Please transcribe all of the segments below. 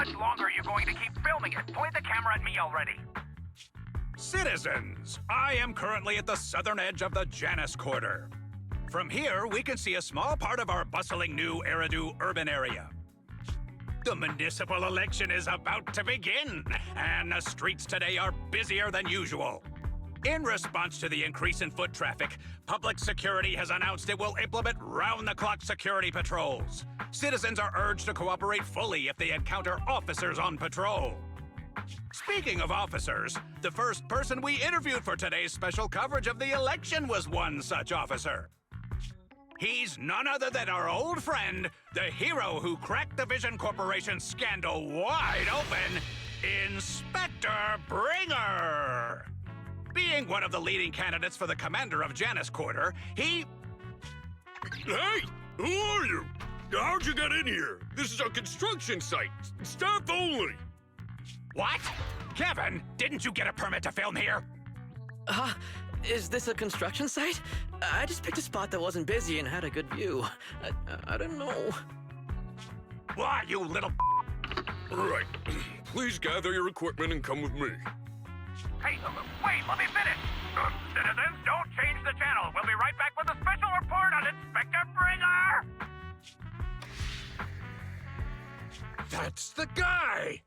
much longer are you going to keep filming it? Point the camera at me already. Citizens, I am currently at the southern edge of the Janus Quarter. From here, we can see a small part of our bustling new Eridu urban area. The municipal election is about to begin, and the streets today are busier than usual. In response to the increase in foot traffic, public security has announced it will implement round-the-clock security patrols. Citizens are urged to cooperate fully if they encounter officers on patrol. Speaking of officers, the first person we interviewed for today's special coverage of the election was one such officer. He's none other than our old friend, the hero who cracked the Vision Corporation scandal wide open, Inspector Bringer. Being one of the leading candidates for the commander of Janus Quarter, he... Hey! Who are you? How'd you get in here? This is a construction site. Staff only. What? Kevin, didn't you get a permit to film here? Is this a construction site? I just picked a spot that wasn't busy and had a good view. I don't know. Why, you little... Right. Please gather your equipment and come with me. Hey, wait, let me finish. Citizens, don't change the channel. We'll be right back with a special report on Inspector Bringer. That's the guy!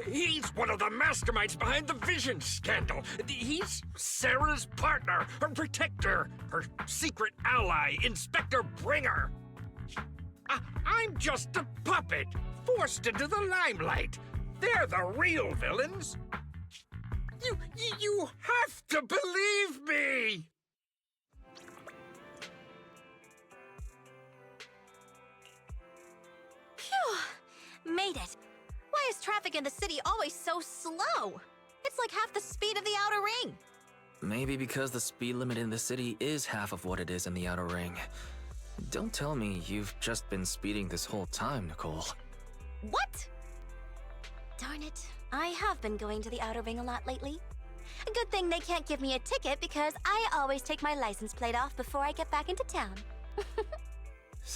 He's one of the masterminds behind the Vision scandal. He's Sarah's partner, her protector, her secret ally, Inspector Bringer. I'm just a puppet, forced into the limelight. They're the real villains. You have to believe me! Phew! Made it. Why is traffic in the city always so slow? It's like half the speed of the outer ring. Maybe because the speed limit in the city is half of what it is in the outer ring. Don't tell me you've just been speeding this whole time, Nicole. What? Darn it. I have been going to the outer ring a lot lately. A good thing they can't give me a ticket because I always take my license plate off before I get back into town.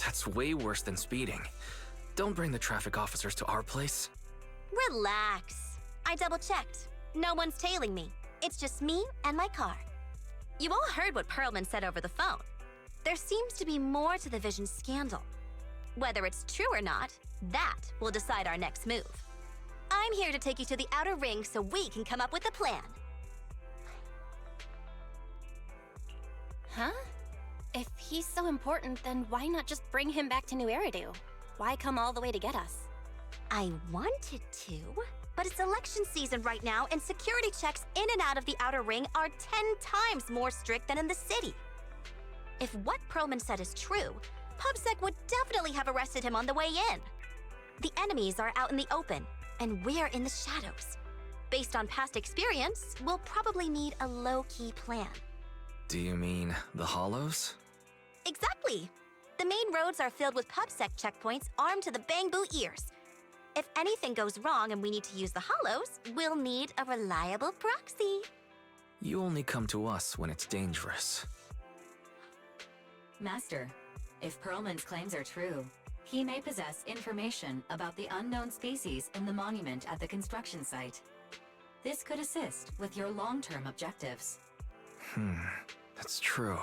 That's way worse than speeding. Don't bring the traffic officers to our place. Relax. I double-checked. No one's tailing me. It's just me and my car. You all heard what Perlman said over the phone. There seems to be more to the Vision scandal. Whether it's true or not, that will decide our next move. I'm here to take you to the outer ring so we can come up with a plan. Huh? If he's so important, then why not just bring him back to New Eridu? Why come all the way to get us? I wanted to, but it's election season right now and security checks in and out of the outer ring are 10 times more strict than in the city. If what Perlman said is true, PubSec would definitely have arrested him on the way in. The enemies are out in the open, and we're in the shadows. Based on past experience, we'll probably need a low-key plan. Do you mean the Hollows? Exactly! The main roads are filled with PubSec checkpoints armed to the bang-boo ears. If anything goes wrong and we need to use the Hollows, we'll need a reliable proxy. You only come to us when it's dangerous. Master, if Perlman's claims are true, he may possess information about the unknown species in the monument at the construction site. This could assist with your long-term objectives. That's true.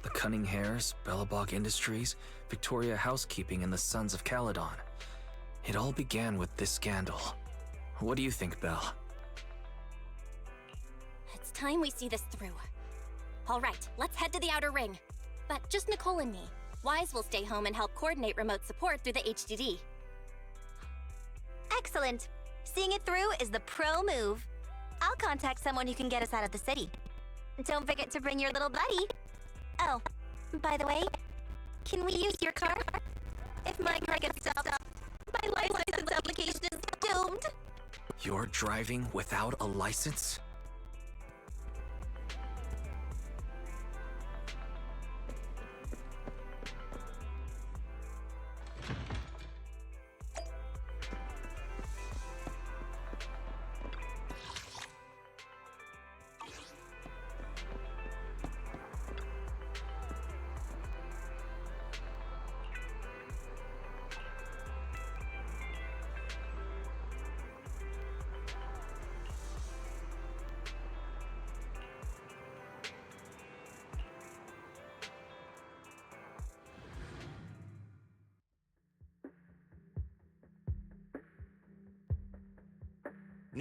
The Cunning Hares, Bellabog Industries, Victoria Housekeeping, and the Sons of Caledon. It all began with this scandal. What do you think, Belle? It's time we see this through. All right, let's head to the outer ring. But just Nicole and me. Wise will stay home and help coordinate remote support through the HDD. Excellent. Seeing it through is the pro move. I'll contact someone who can get us out of the city. Don't forget to bring your little buddy. Oh, by the way, can we use your car? If my car gets stopped, my license application is doomed. You're driving without a license?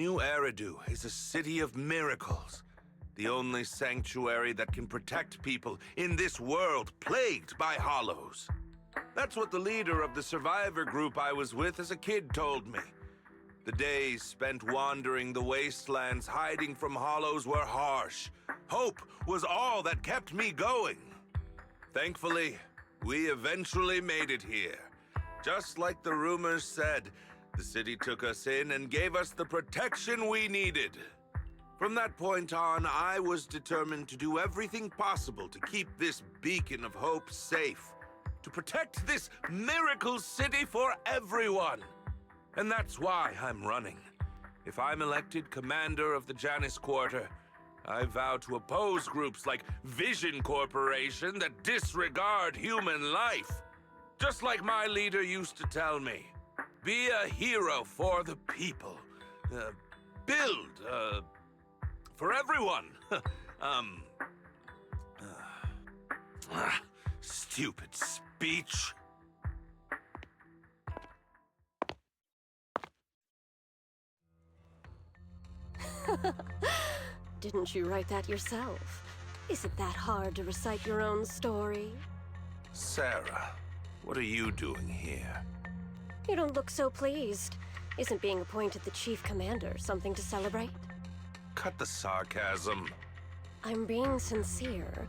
New Eridu is a city of miracles. The only sanctuary that can protect people in this world plagued by hollows. That's what the leader of the survivor group I was with as a kid told me. The days spent wandering the wastelands hiding from hollows were harsh. Hope was all that kept me going. Thankfully, we eventually made it here. Just like the rumors said, the city took us in and gave us the protection we needed. From that point on, I was determined to do everything possible to keep this beacon of hope safe, to protect this miracle city for everyone. And that's why I'm running. If I'm elected commander of the Janus Quarter, I vow to oppose groups like Vision Corporation that disregard human life. Just like my leader used to tell me, be a hero for the people. Build, for everyone. Stupid speech. Didn't you write that yourself? Is it that hard to recite your own story? Sarah, what are you doing here? You don't look so pleased. Isn't being appointed the chief commander something to celebrate? Cut the sarcasm. I'm being sincere.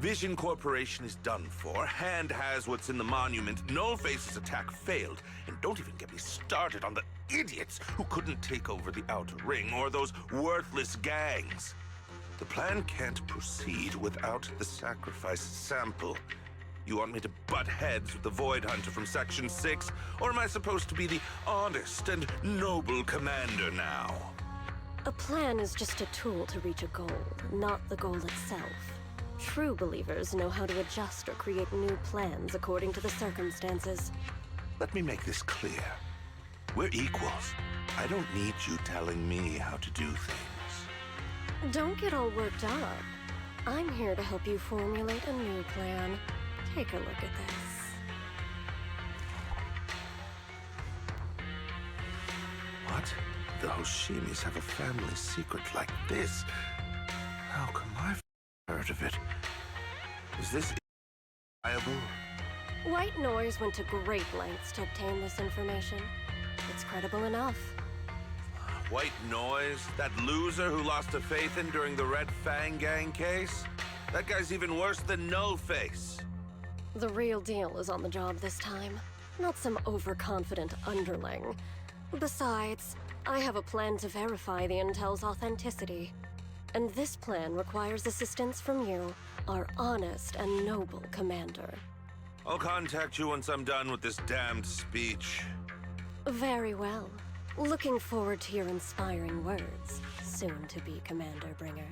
Vision Corporation is done for. Hand has what's in the monument. Nullface's attack failed. And don't even get me started on the idiots who couldn't take over the Outer Ring or those worthless gangs. The plan can't proceed without the sacrifice sample. You want me to butt heads with the Void Hunter from Section 6? Or am I supposed to be the honest and noble commander now? A plan is just a tool to reach a goal, not the goal itself. True believers know how to adjust or create new plans according to the circumstances. Let me make this clear. We're equals. I don't need you telling me how to do things. Don't get all worked up. I'm here to help you formulate a new plan. Take a look at this. What? The Hoshimis have a family secret like this? How come I've heard of it? Is this viable? White Noise went to great lengths to obtain this information. It's credible enough. White Noise? That loser who lost a faith in during the Red Fang Gang case? That guy's even worse than Nullface. The real deal is on the job this time, not some overconfident underling. Besides, I have a plan to verify the intel's authenticity. And this plan requires assistance from you, our honest and noble commander. I'll contact you once I'm done with this damned speech. Very well. Looking forward to your inspiring words, soon to be Commander Bringer.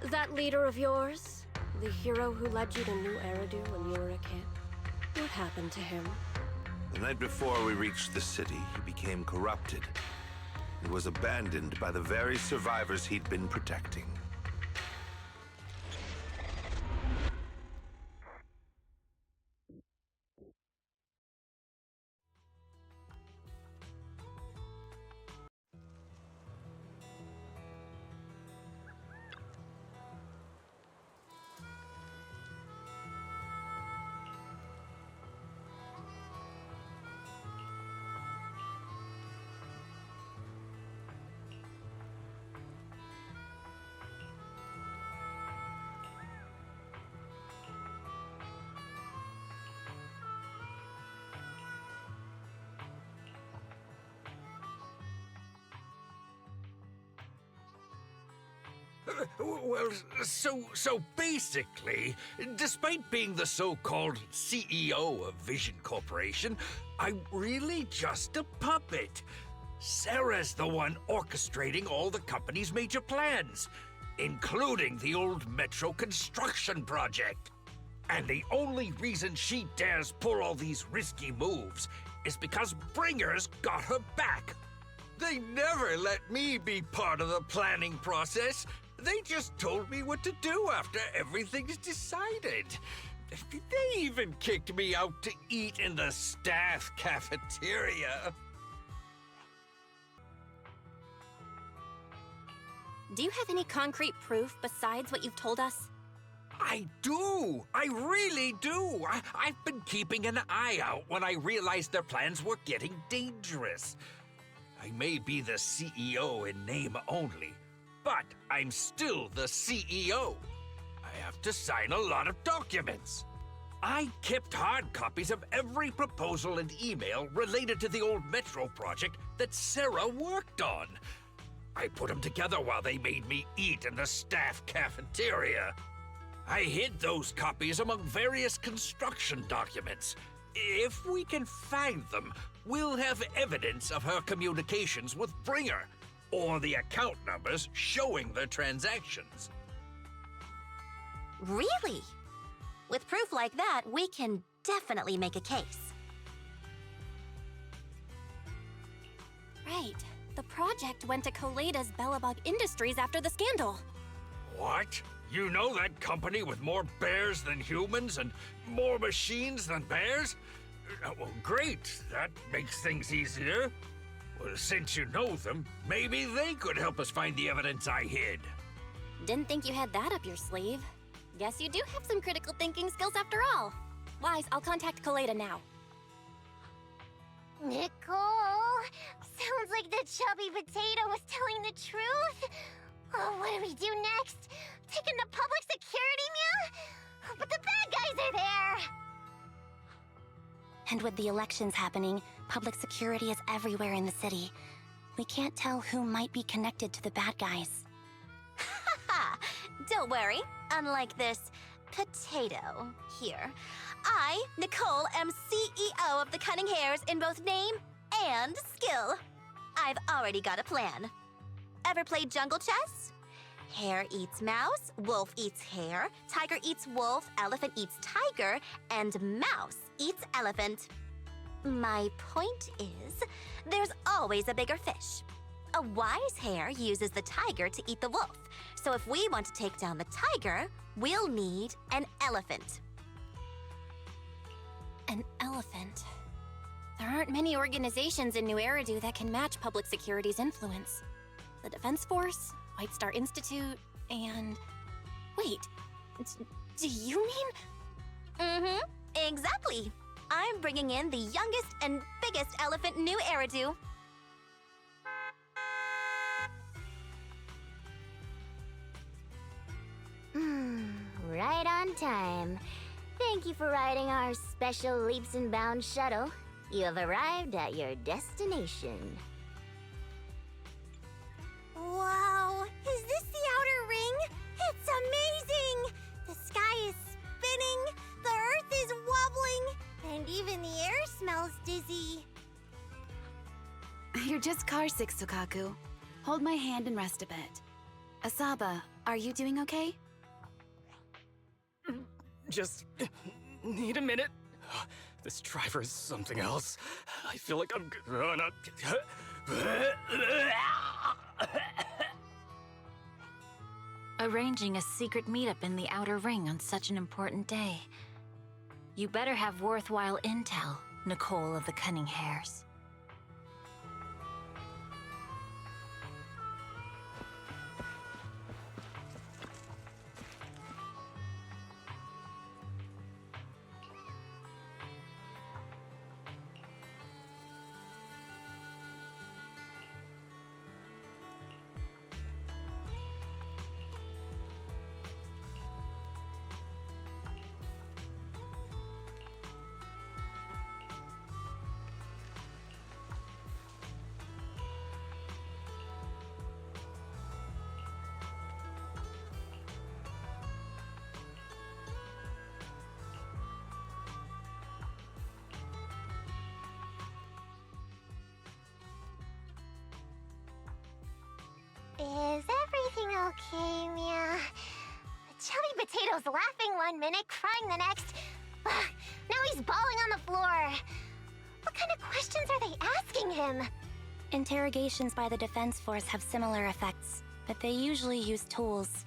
That leader of yours, the hero who led you to New Eridu when you were a kid, what happened to him? The night before we reached the city, he became corrupted. He was abandoned by the very survivors he'd been protecting. Well, so basically, despite being the so-called CEO of Vision Corporation, I'm really just a puppet. Sarah's the one orchestrating all the company's major plans, including the old metro construction project. And the only reason she dares pull all these risky moves is because Bringer's got her back. They never let me be part of the planning process. They just told me what to do after everything's decided. They even kicked me out to eat in the staff cafeteria. Do you have any concrete proof besides what you've told us? I do! I really do! I've been keeping an eye out when I realized their plans were getting dangerous. I may be the CEO in name only, but I'm still the CEO. I have to sign a lot of documents. I kept hard copies of every proposal and email related to the old Metro project that Sarah worked on. I put them together while they made me eat in the staff cafeteria. I hid those copies among various construction documents. If we can find them, we'll have evidence of her communications with Bringer, or the account numbers showing the transactions. Really? With proof like that, we can definitely make a case. Right. The project went to Koleda's Bellabog Industries after the scandal. What? You know that company with more bears than humans and more machines than bears? Well, great. That makes things easier. Well, since you know them, maybe they could help us find the evidence I hid. Didn't think you had that up your sleeve. Guess you do have some critical thinking skills after all. Wise, I'll contact Koleda now. Nicole, sounds like the chubby potato was telling the truth. Oh, what do we do next? Taking the public security, Mia? But the bad guys are there! And with the elections happening, public security is everywhere in the city. We can't tell who might be connected to the bad guys. Haha! Don't worry. Unlike this potato here, I, Nicole, am CEO of the Cunning Hares in both name and skill. I've already got a plan. Ever played jungle chess? Hare eats mouse, wolf eats hare, tiger eats wolf, elephant eats tiger, and mouse eats elephant. My point is, there's always a bigger fish. A wise hare uses the tiger to eat the wolf. So if we want to take down the tiger, we'll need an elephant. An elephant. There aren't many organizations in New Eridu that can match public security's influence. The Defense Force, White Star Institute, and... Wait, do you mean? Mm-hmm, exactly. I'm bringing in the youngest and biggest elephant in New Eridu. Right on time. Thank you for riding our special leaps and bounds shuttle. You have arrived at your destination. Wow, is this the outer ring? It's amazing! The sky is spinning, the earth is wobbling, and even the air smells dizzy. You're just carsick, Sukaku. Hold my hand and rest a bit. Asaba, are you doing okay? Just need a minute. This driver is something else. I feel like I'm gonna... Arranging a secret meetup in the Outer Ring on such an important day. You better have worthwhile intel, Nicole of the Cunning Hares. Is everything okay, Mia? Chubby Potato's laughing one minute, crying the next. Now he's bawling on the floor. What kind of questions are they asking him? Interrogations by the Defense Force have similar effects, but they usually use tools.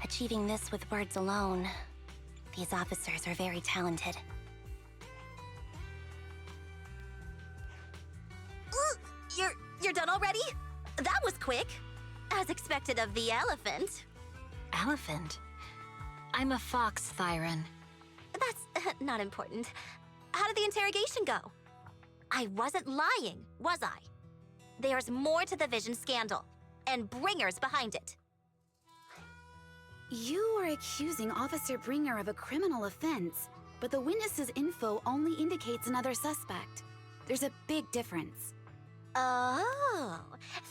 Achieving this with words alone, these officers are very talented. You're done already? That was quick. As expected of the elephant. Elephant? I'm a fox, Thyron. That's not important. How did the interrogation go? I wasn't lying, was I? There's more to the Vision scandal, and Bringer's behind it. You are accusing Officer Bringer of a criminal offense, but the witness's info only indicates another suspect. There's a big difference. Oh,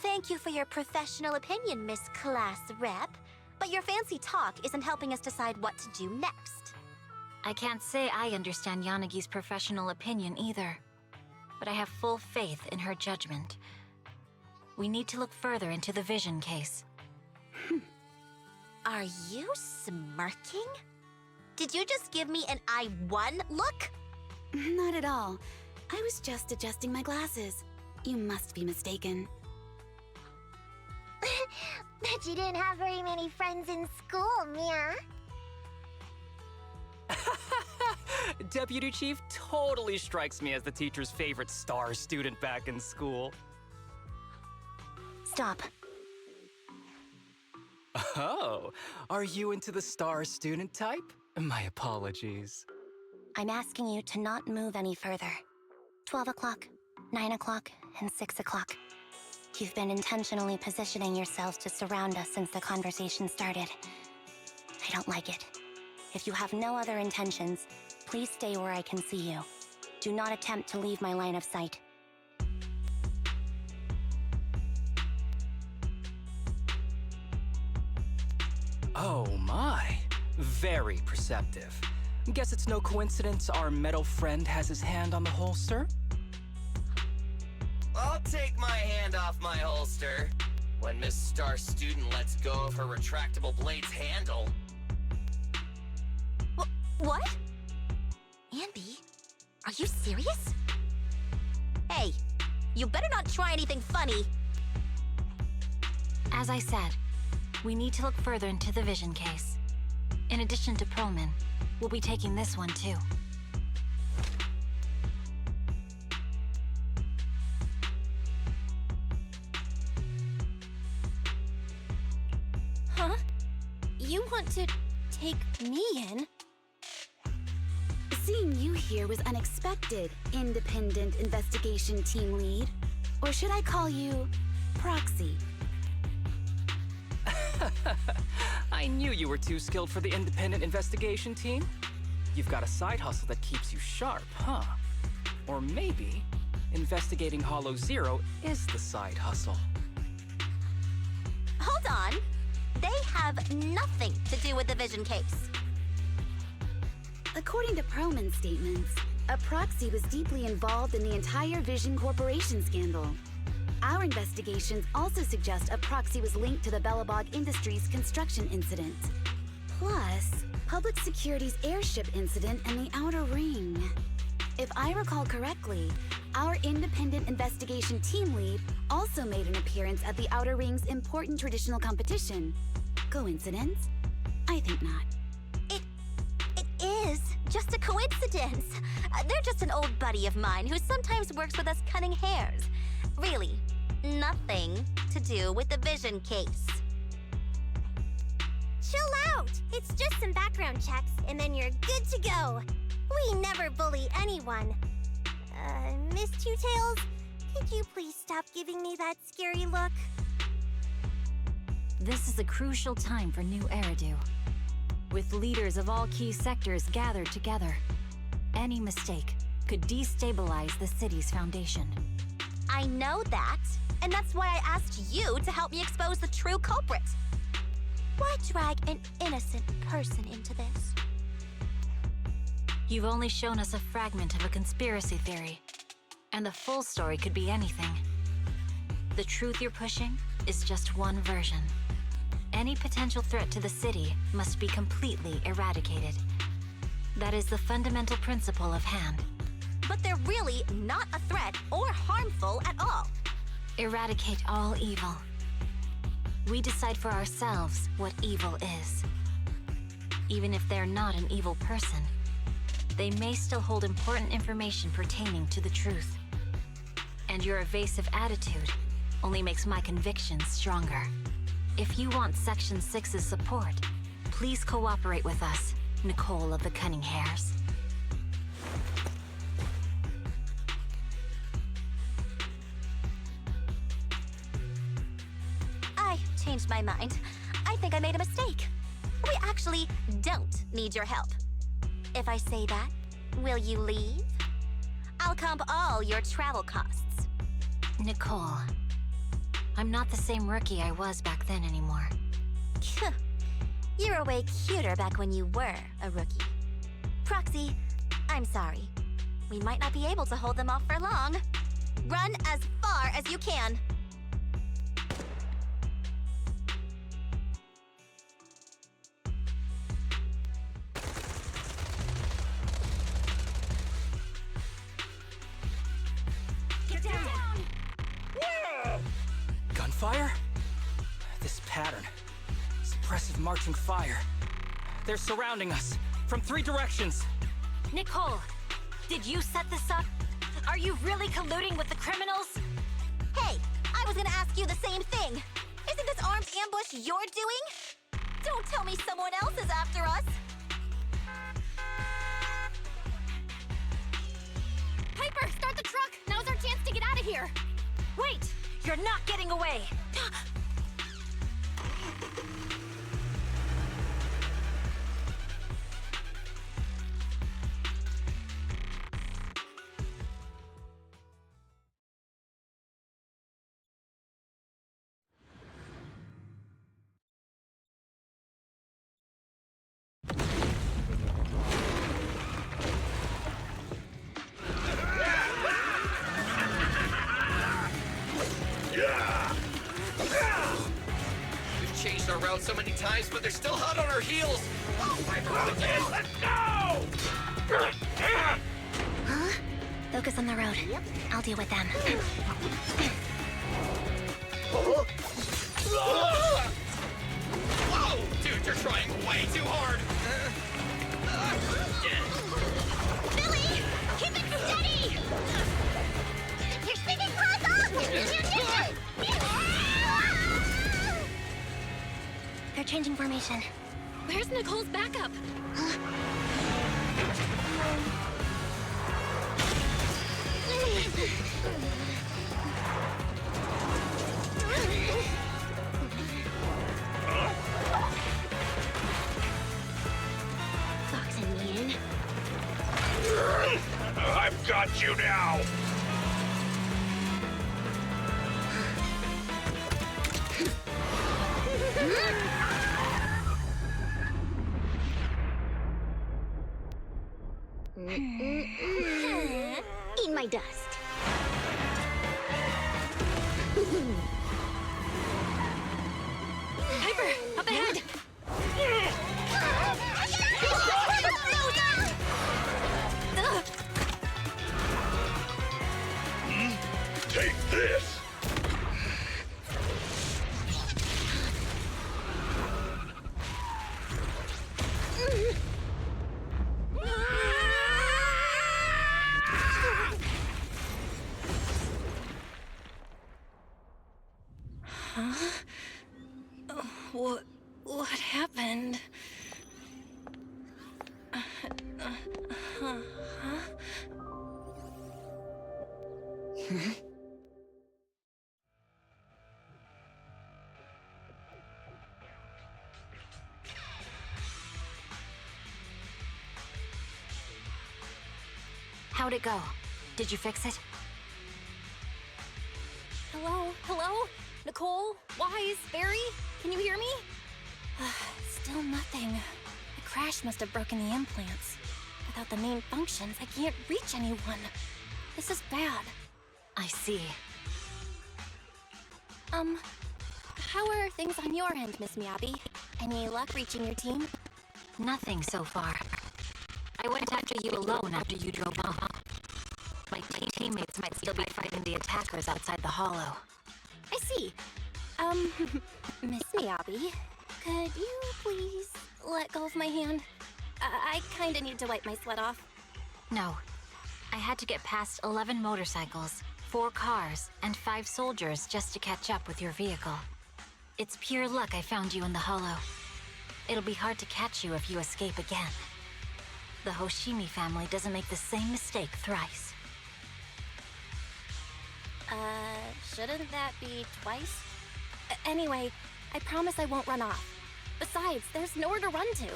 thank you for your professional opinion, Miss Class Rep. But your fancy talk isn't helping us decide what to do next. I can't say I understand Yanagi's professional opinion either, but I have full faith in her judgment. We need to look further into the Vision case. Are you smirking? Did you just give me an I won look? Not at all. I was just adjusting my glasses. You must be mistaken. Bet you didn't have very many friends in school, Mia. Deputy Chief totally strikes me as the teacher's favorite star student back in school. Stop. Oh, are you into the star student type? My apologies. I'm asking you to not move any further. 12 o'clock, 9 o'clock, and 6 o'clock. You've been intentionally positioning yourselves to surround us since the conversation started. I don't like it. If you have no other intentions, please stay where I can see you. Do not attempt to leave my line of sight. Oh my, very perceptive. Guess it's no coincidence our metal friend has his hand on the holster? I'll take my hand off my holster when Miss Star Student lets go of her retractable blade's handle. What? Anby, are you serious? Hey, you better not try anything funny. As I said, we need to look further into the Vision case. In addition to Perlman, we'll be taking this one too. Huh? You want to take me in? Seeing you here was unexpected, Independent Investigation Team Lead. Or should I call you Proxy? I knew you were too skilled for the independent investigation team. You've got a side hustle that keeps you sharp, huh? Or maybe investigating Hollow Zero is the side hustle. Hold on. They have nothing to do with the Vision case. According to Perlman's statements, a proxy was deeply involved in the entire Vision Corporation scandal. Our investigations also suggest a proxy was linked to the Belobog Industries construction incident. Plus, Public Security's airship incident and the Outer Ring. If I recall correctly, our independent investigation team lead also made an appearance at the Outer Ring's important traditional competition. Coincidence? I think not. It is just a coincidence. They're just an old buddy of mine who sometimes works with us cutting hairs. Really, nothing to do with the Vision case. Chill out! It's just some background checks, and then you're good to go. We never bully anyone. Miss Two Tails, could you please stop giving me that scary look? This is a crucial time for New Eridu. With leaders of all key sectors gathered together, any mistake could destabilize the city's foundation. I know that, and that's why I asked you to help me expose the true culprit. Why drag an innocent person into this? You've only shown us a fragment of a conspiracy theory, and the full story could be anything. The truth you're pushing is just one version. Any potential threat to the city must be completely eradicated. That is the fundamental principle of Hand. But they're really not a threat or harmful at all. Eradicate all evil. We decide for ourselves what evil is. Even if they're not an evil person, they may still hold important information pertaining to the truth. And your evasive attitude only makes my convictions stronger. If you want Section 6's support, please cooperate with us, Nicole of the Cunning Hairs. I changed my mind. I think I made a mistake. We actually don't need your help. If I say that, will you leave? I'll comp all your travel costs. Nicole, I'm not the same rookie I was back then anymore. You were way cuter back when you were a rookie. Proxy, I'm sorry. We might not be able to hold them off for long. Run as far as you can. Get down! Gunfire? This pattern. Suppressive marching fire. They're surrounding us from 3 directions. Nicole, did you set this up? Are you really colluding with the criminals? Hey, I was gonna ask you the same thing. Isn't this armed ambush you're doing? Don't tell me someone else is after us. Piper, start the truck! Now's our chance to get out of here! Wait! You're not getting away! We've changed our route so many times, but they're still hot on our heels. Let's go! Huh? Focus on the road. I'll deal with them. Whoa! Dude, you're trying way too hard! Billy! Keep it steady! You're sticking close up! They're changing formation. Where's Nicole's backup? Fox and Mean. I've got you now! Eat my dust. Piper, up ahead! Take this! What happened? How'd it go? Did you fix it? Hello? Hello? Nicole? Wise? Barry? Can you hear me? Still nothing. The crash must have broken the implants. Without the main functions, I can't reach anyone. This is bad. I see. How are things on your end, Miss Miyabi? Any luck reaching your team? Nothing so far. I went after you alone after you drove off. My teammates might still be fighting the attackers outside the hollow. I see. Miss Miyabi, could you please let go of my hand? I kinda need to wipe my sweat off. No. I had to get past 11 motorcycles, 4 cars, and 5 soldiers just to catch up with your vehicle. It's pure luck I found you in the hollow. It'll be hard to catch you if you escape again. The Hoshimi family doesn't make the same mistake thrice. Shouldn't that be twice? Anyway, I promise I won't run off. Besides, there's nowhere to run to.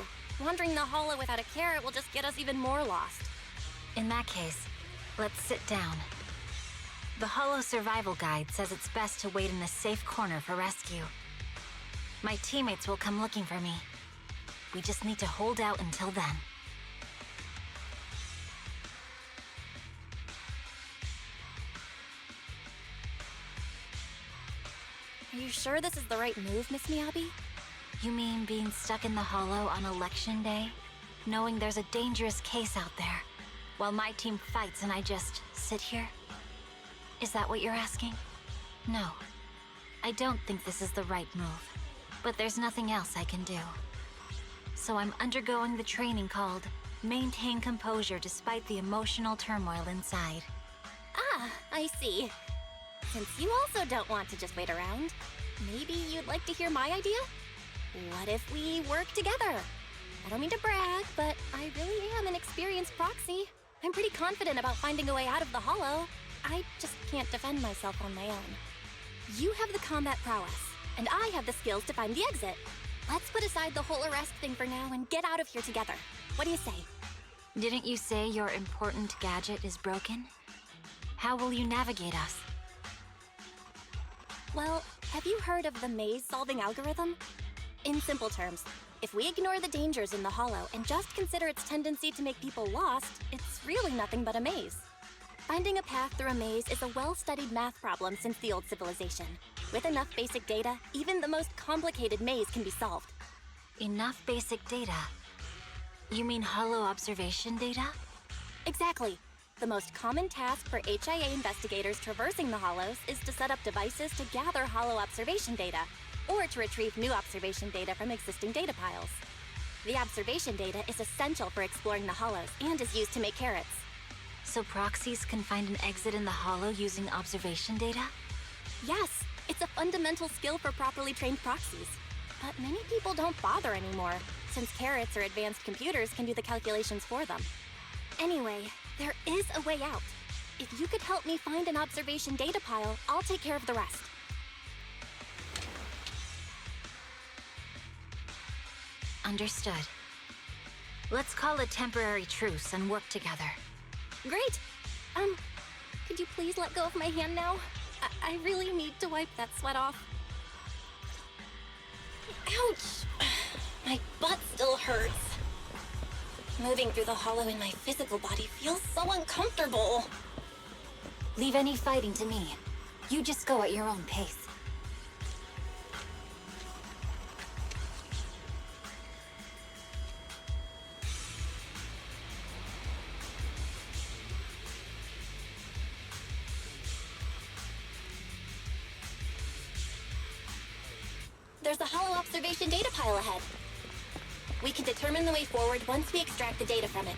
Wandering the hollow without a carrot will just get us even more lost. In that case, let's sit down. The Hollow Survival Guide says it's best to wait in a safe corner for rescue. My teammates will come looking for me. We just need to hold out until then. Are you sure this is the right move, Miss Miyabi? You mean being stuck in the hollow on election day? Knowing there's a dangerous case out there, while my team fights and I just sit here? Is that what you're asking? No. I don't think this is the right move, but there's nothing else I can do. So I'm undergoing the training called Maintain Composure Despite the Emotional Turmoil Inside. Ah, I see. Since you also don't want to just wait around, maybe you'd like to hear my idea? What if we work together? I don't mean to brag, but I really am an experienced proxy. I'm pretty confident about finding a way out of the hollow. I just can't defend myself on my own. You have the combat prowess, and I have the skills to find the exit. Let's put aside the whole arrest thing for now and get out of here together. What do you say? Didn't you say your important gadget is broken? How will you navigate us? Well, have you heard of the maze-solving algorithm? In simple terms, if we ignore the dangers in the hollow and just consider its tendency to make people lost, it's really nothing but a maze. Finding a path through a maze is a well-studied math problem since the old civilization. With enough basic data, even the most complicated maze can be solved. Enough basic data? You mean hollow observation data? Exactly. The most common task for HIA investigators traversing the hollows is to set up devices to gather hollow observation data, or to retrieve new observation data from existing data piles. The observation data is essential for exploring the hollows and is used to make carrots. So proxies can find an exit in the hollow using observation data? Yes, it's a fundamental skill for properly trained proxies. But many people don't bother anymore, since carrots or advanced computers can do the calculations for them. Anyway, there is a way out. If you could help me find an observation data pile, I'll take care of the rest. Understood. Let's call a temporary truce and work together. Great! Could you please let go of my hand now? I really need to wipe that sweat off. Ouch! My butt still hurts. Moving through the hollow in my physical body feels so uncomfortable. Leave any fighting to me. You just go at your own pace. There's a hollow observation data pile ahead. We can determine the way forward once we extract the data from it.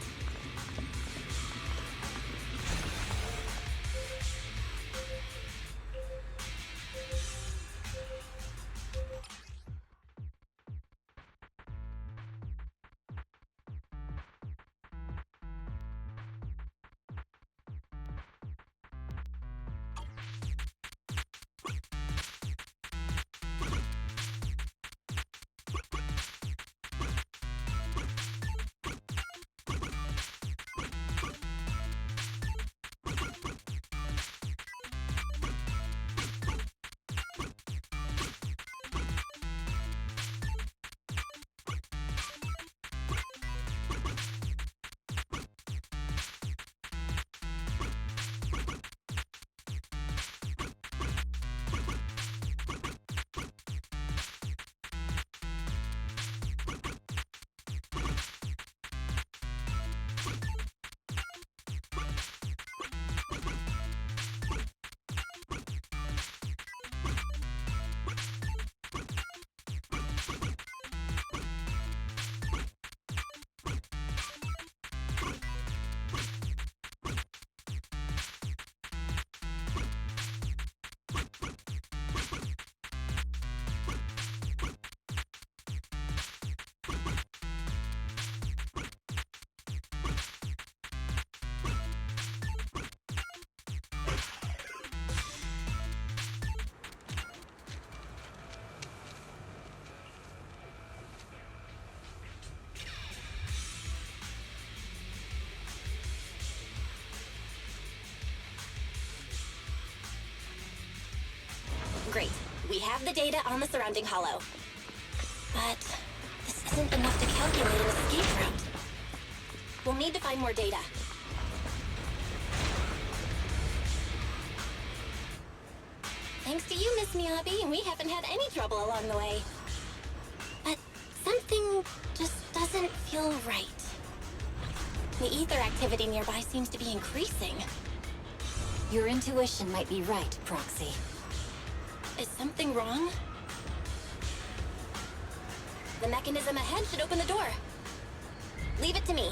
Great. We have the data on the surrounding hollow. But this isn't enough to calculate an escape route. We'll need to find more data. Thanks to you, Miss Miyabi, we haven't had any trouble along the way. But something just doesn't feel right. The ether activity nearby seems to be increasing. Your intuition might be right, Proxy. Is something wrong? The mechanism ahead should open the door. Leave it to me.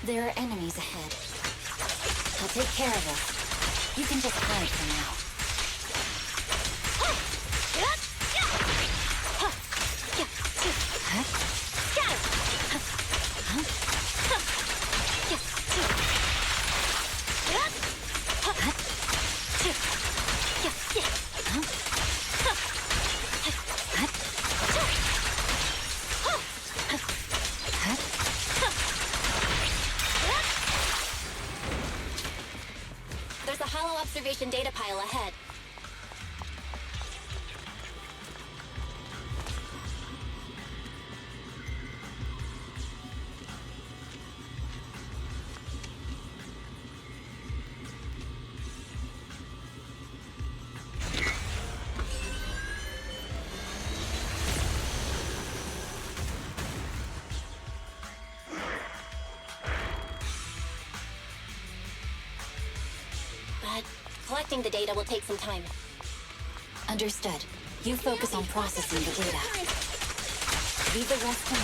There are enemies ahead. I'll take care of them. You can just hide for now. There's a hollow observation data pile ahead. But collecting the data will take some time. Understood. You focus on processing the data. Leave the rest to me.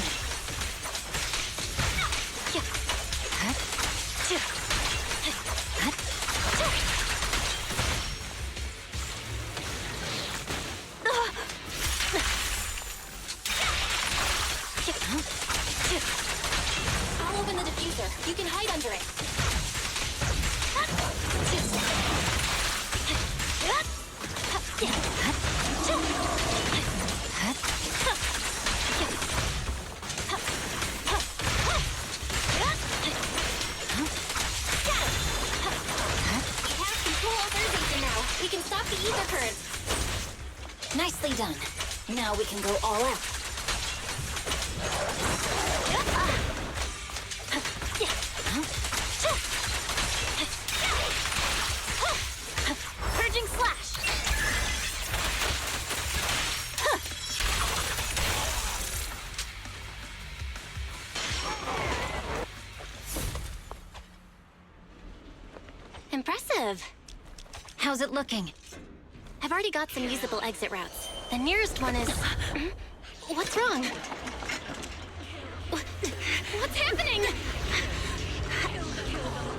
I'll open the diffuser. You can hide under it. We can stop the ether current. Nicely done. Now we can go all out. Purging slash. Impressive. How's it looking? I've already got some usable exit routes. The nearest one is... What's wrong? What's happening?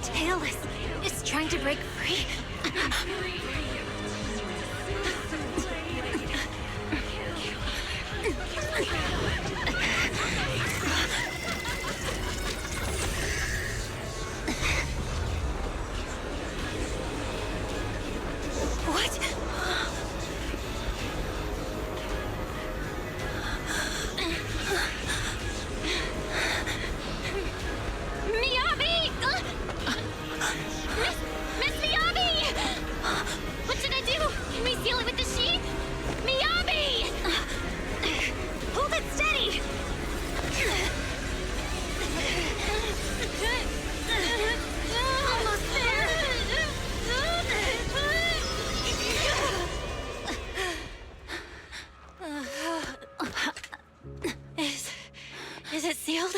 Tailless is trying to break free. What? Miyabi! Miss Miyabi! What should I do? Can we seal it with the sheet? Miyabi! Hold it steady! Almost there! Is it sealed?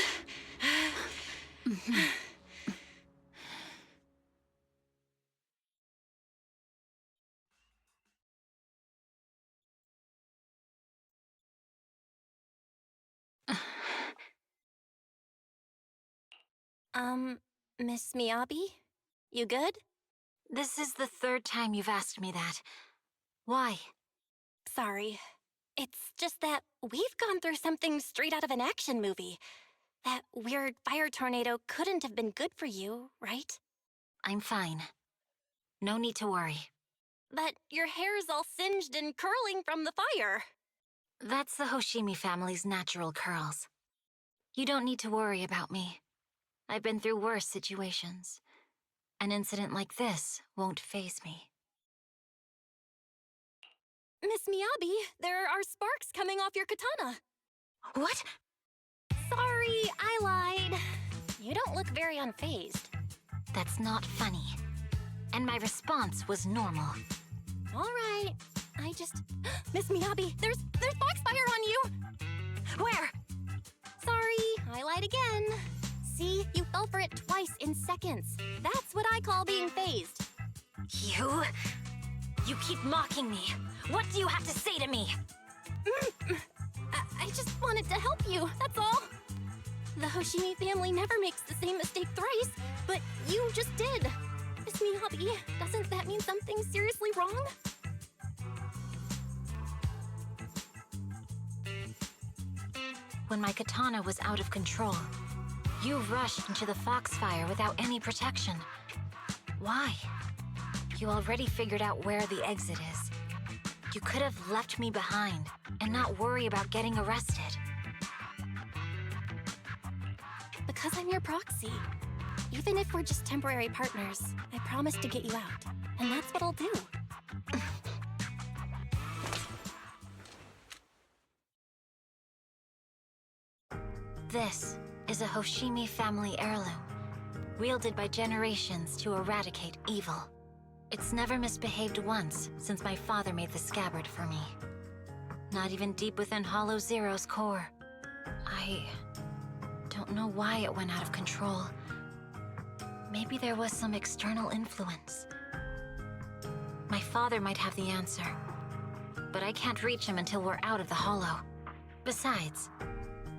Miss Miyabi? You good? This is the third time you've asked me that. Why? Sorry. It's just that we've gone through something straight out of an action movie. That weird fire tornado couldn't have been good for you, right? I'm fine. No need to worry. But your hair's all singed and curling from the fire. That's the Hoshimi family's natural curls. You don't need to worry about me. I've been through worse situations. An incident like this won't faze me. Miss Miyabi, there are sparks coming off your katana. What? Sorry, I lied. You don't look very unfazed. That's not funny. And my response was normal. All right. I just... Miss Miyabi, there's foxfire on you! Where? Sorry, I lied again. See, you fell for it twice in seconds. That's what I call being phased. You keep mocking me. What do you have to say to me? I just wanted to help you, that's all. The Hoshimi family never makes the same mistake thrice, but you just did. Miss Miyabi, doesn't that mean something seriously wrong? When my katana was out of control, you rushed into the foxfire without any protection. Why? You already figured out where the exit is. You could have left me behind and not worry about getting arrested. Because I'm your proxy. Even if we're just temporary partners, I promise to get you out. And that's what I'll do. This is a Hoshimi family heirloom, wielded by generations to eradicate evil. It's never misbehaved once since my father made the scabbard for me. Not even deep within Hollow Zero's core. I don't know why it went out of control. Maybe there was some external influence. My father might have the answer, but I can't reach him until we're out of the Hollow. Besides,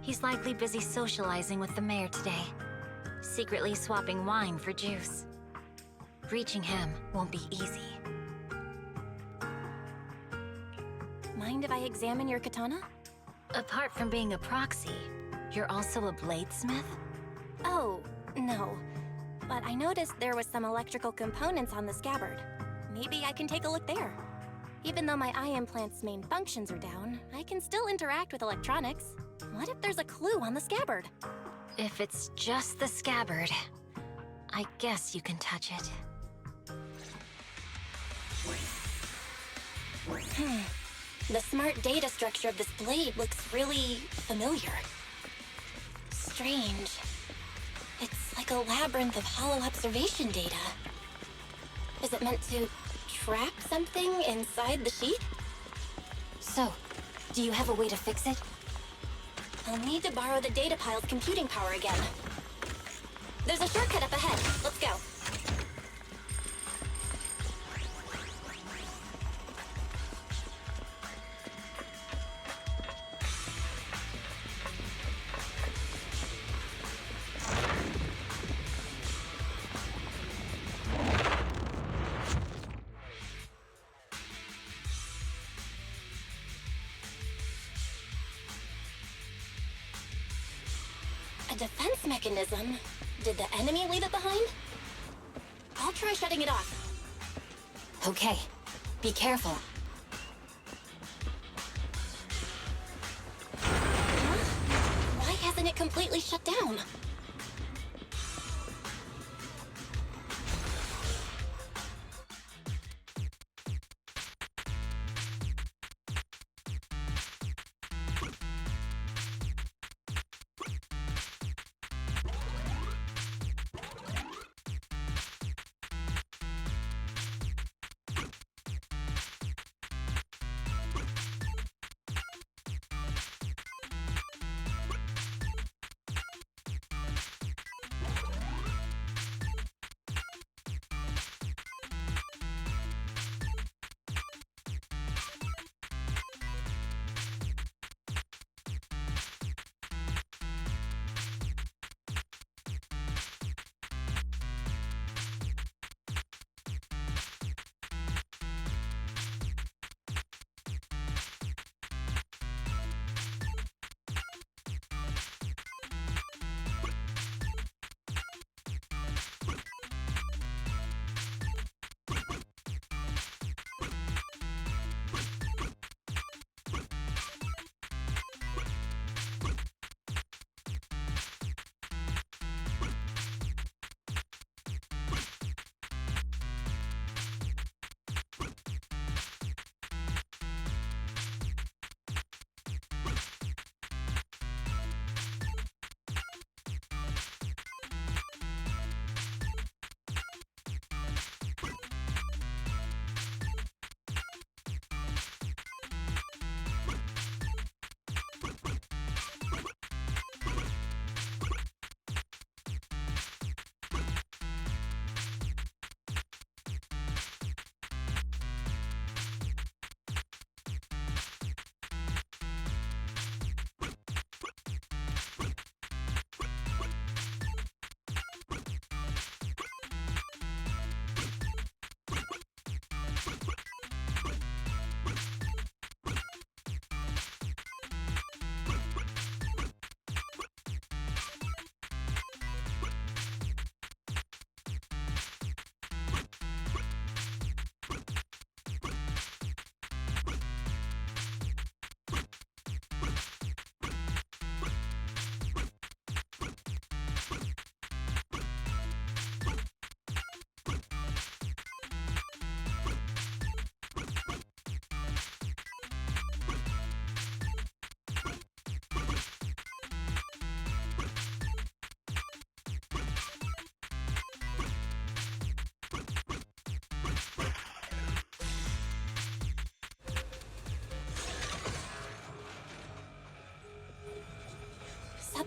he's likely busy socializing with the mayor today, secretly swapping wine for juice. Reaching him won't be easy. Mind if I examine your katana? Apart from being a proxy, you're also a bladesmith? Oh, no. But I noticed there was some electrical components on the scabbard. Maybe I can take a look there. Even though my eye implant's main functions are down, I can still interact with electronics. What if there's a clue on the scabbard? If it's just the scabbard, I guess you can touch it. The smart data structure of this blade looks really familiar. Strange. It's like a labyrinth of hollow observation data. Is it meant to trap something inside the sheath? So, do you have a way to fix it? I'll need to borrow the data pile's computing power again. There's a shortcut up ahead. Let's go. A defense mechanism? Did the enemy leave it behind? I'll try shutting it off. Okay, be careful. Huh? Why hasn't it completely shut down?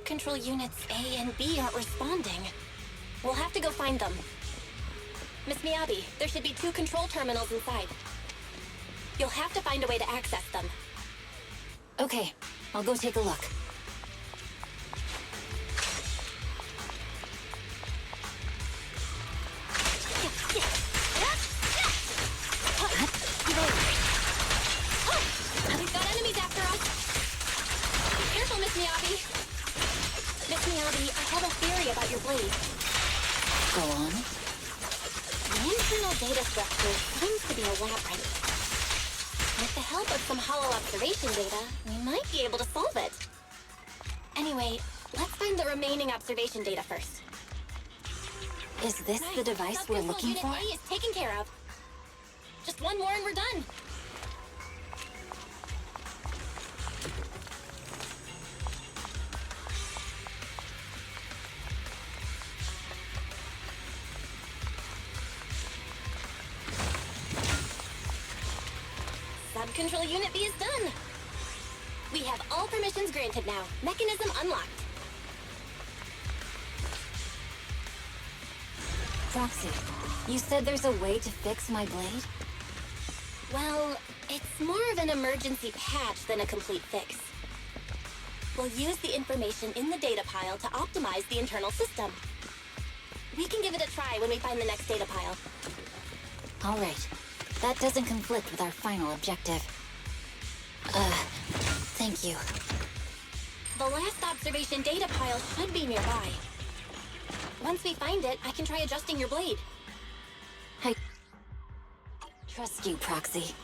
Sub-control units A and B aren't responding. We'll have to go find them. Miss Miyabi, there should be 2 control terminals inside. You'll have to find a way to access them. Okay, I'll go take a look. We've got enemies after us. Be careful, Miss Miyabi. Miss Miyabi, I have a theory about your blade. Go on. The internal data structure seems to be a labyrinth. With the help of some hollow observation data, we might be able to solve it. Anyway, let's find the remaining observation data first. Is this the device we're looking for? Unit A is taken care of. Just one more and we're done. Sub-control unit B is done. We have all permissions granted now. Mechanism unlocked. Proxy, you said there's a way to fix my blade? Well, it's more of an emergency patch than a complete fix. We'll use the information in the data pile to optimize the internal system. We can give it a try when we find the next data pile. All right. That doesn't conflict with our final objective. Thank you. The last observation data pile should be nearby. Once we find it, I can try adjusting your blade. I trust you, Proxy.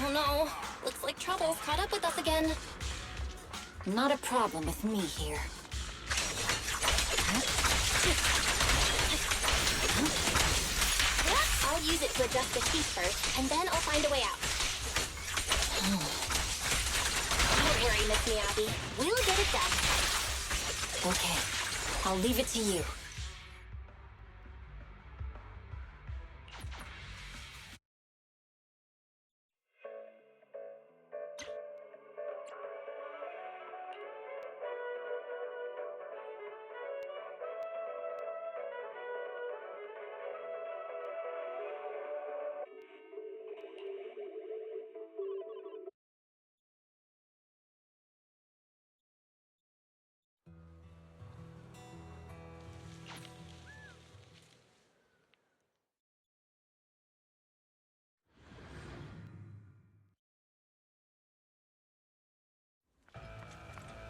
Oh no, looks like trouble's caught up with us again. Not a problem with me here. I'll use it to adjust the sheet first, and then I'll find a way out. Don't worry, Miss Miyabi. We'll get it done. Okay, I'll leave it to you.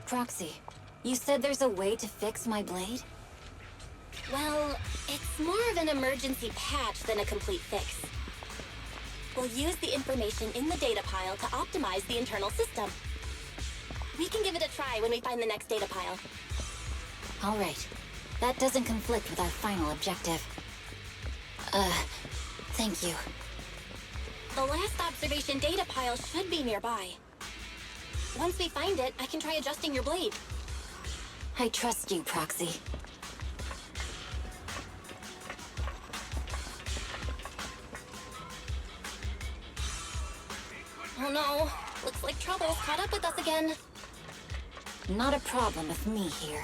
Proxy, you said there's a way to fix my blade? Well, it's more of an emergency patch than a complete fix. We'll use the information in the data pile to optimize the internal system. We can give it a try when we find the next data pile. All right. That doesn't conflict with our final objective. Thank you. The last observation data pile should be nearby. Once we find it, I can try adjusting your blade. I trust you, Proxy. Oh no, looks like trouble's caught up with us again. Not a problem with me here.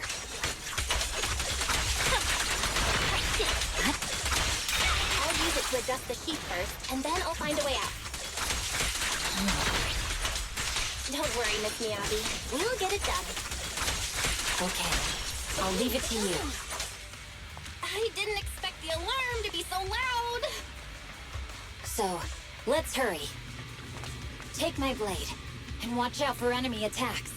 I'll use it to adjust the sheet first, and then I'll find a way out. Don't worry, Miss Miyabi. We'll get it done. Okay, I'll leave it to you. I didn't expect the alarm to be so loud. So, let's hurry. Take my blade, and watch out for enemy attacks.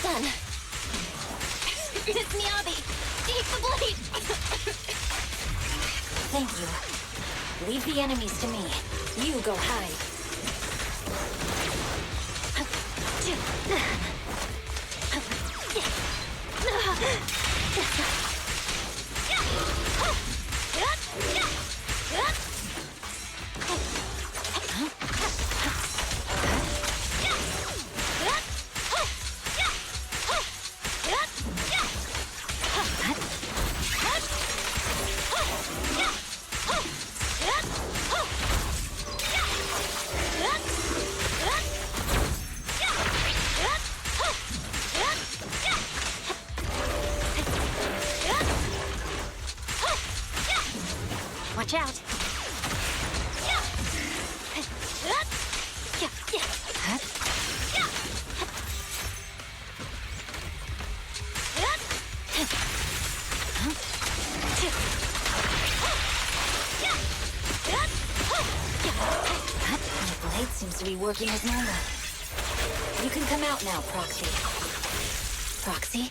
done. Miss Miyabis, take the blade! Thank you. Leave the enemies to me. You go hide. Watch out. The blade seems to be working as normal. You can come out now, Proxy. Proxy?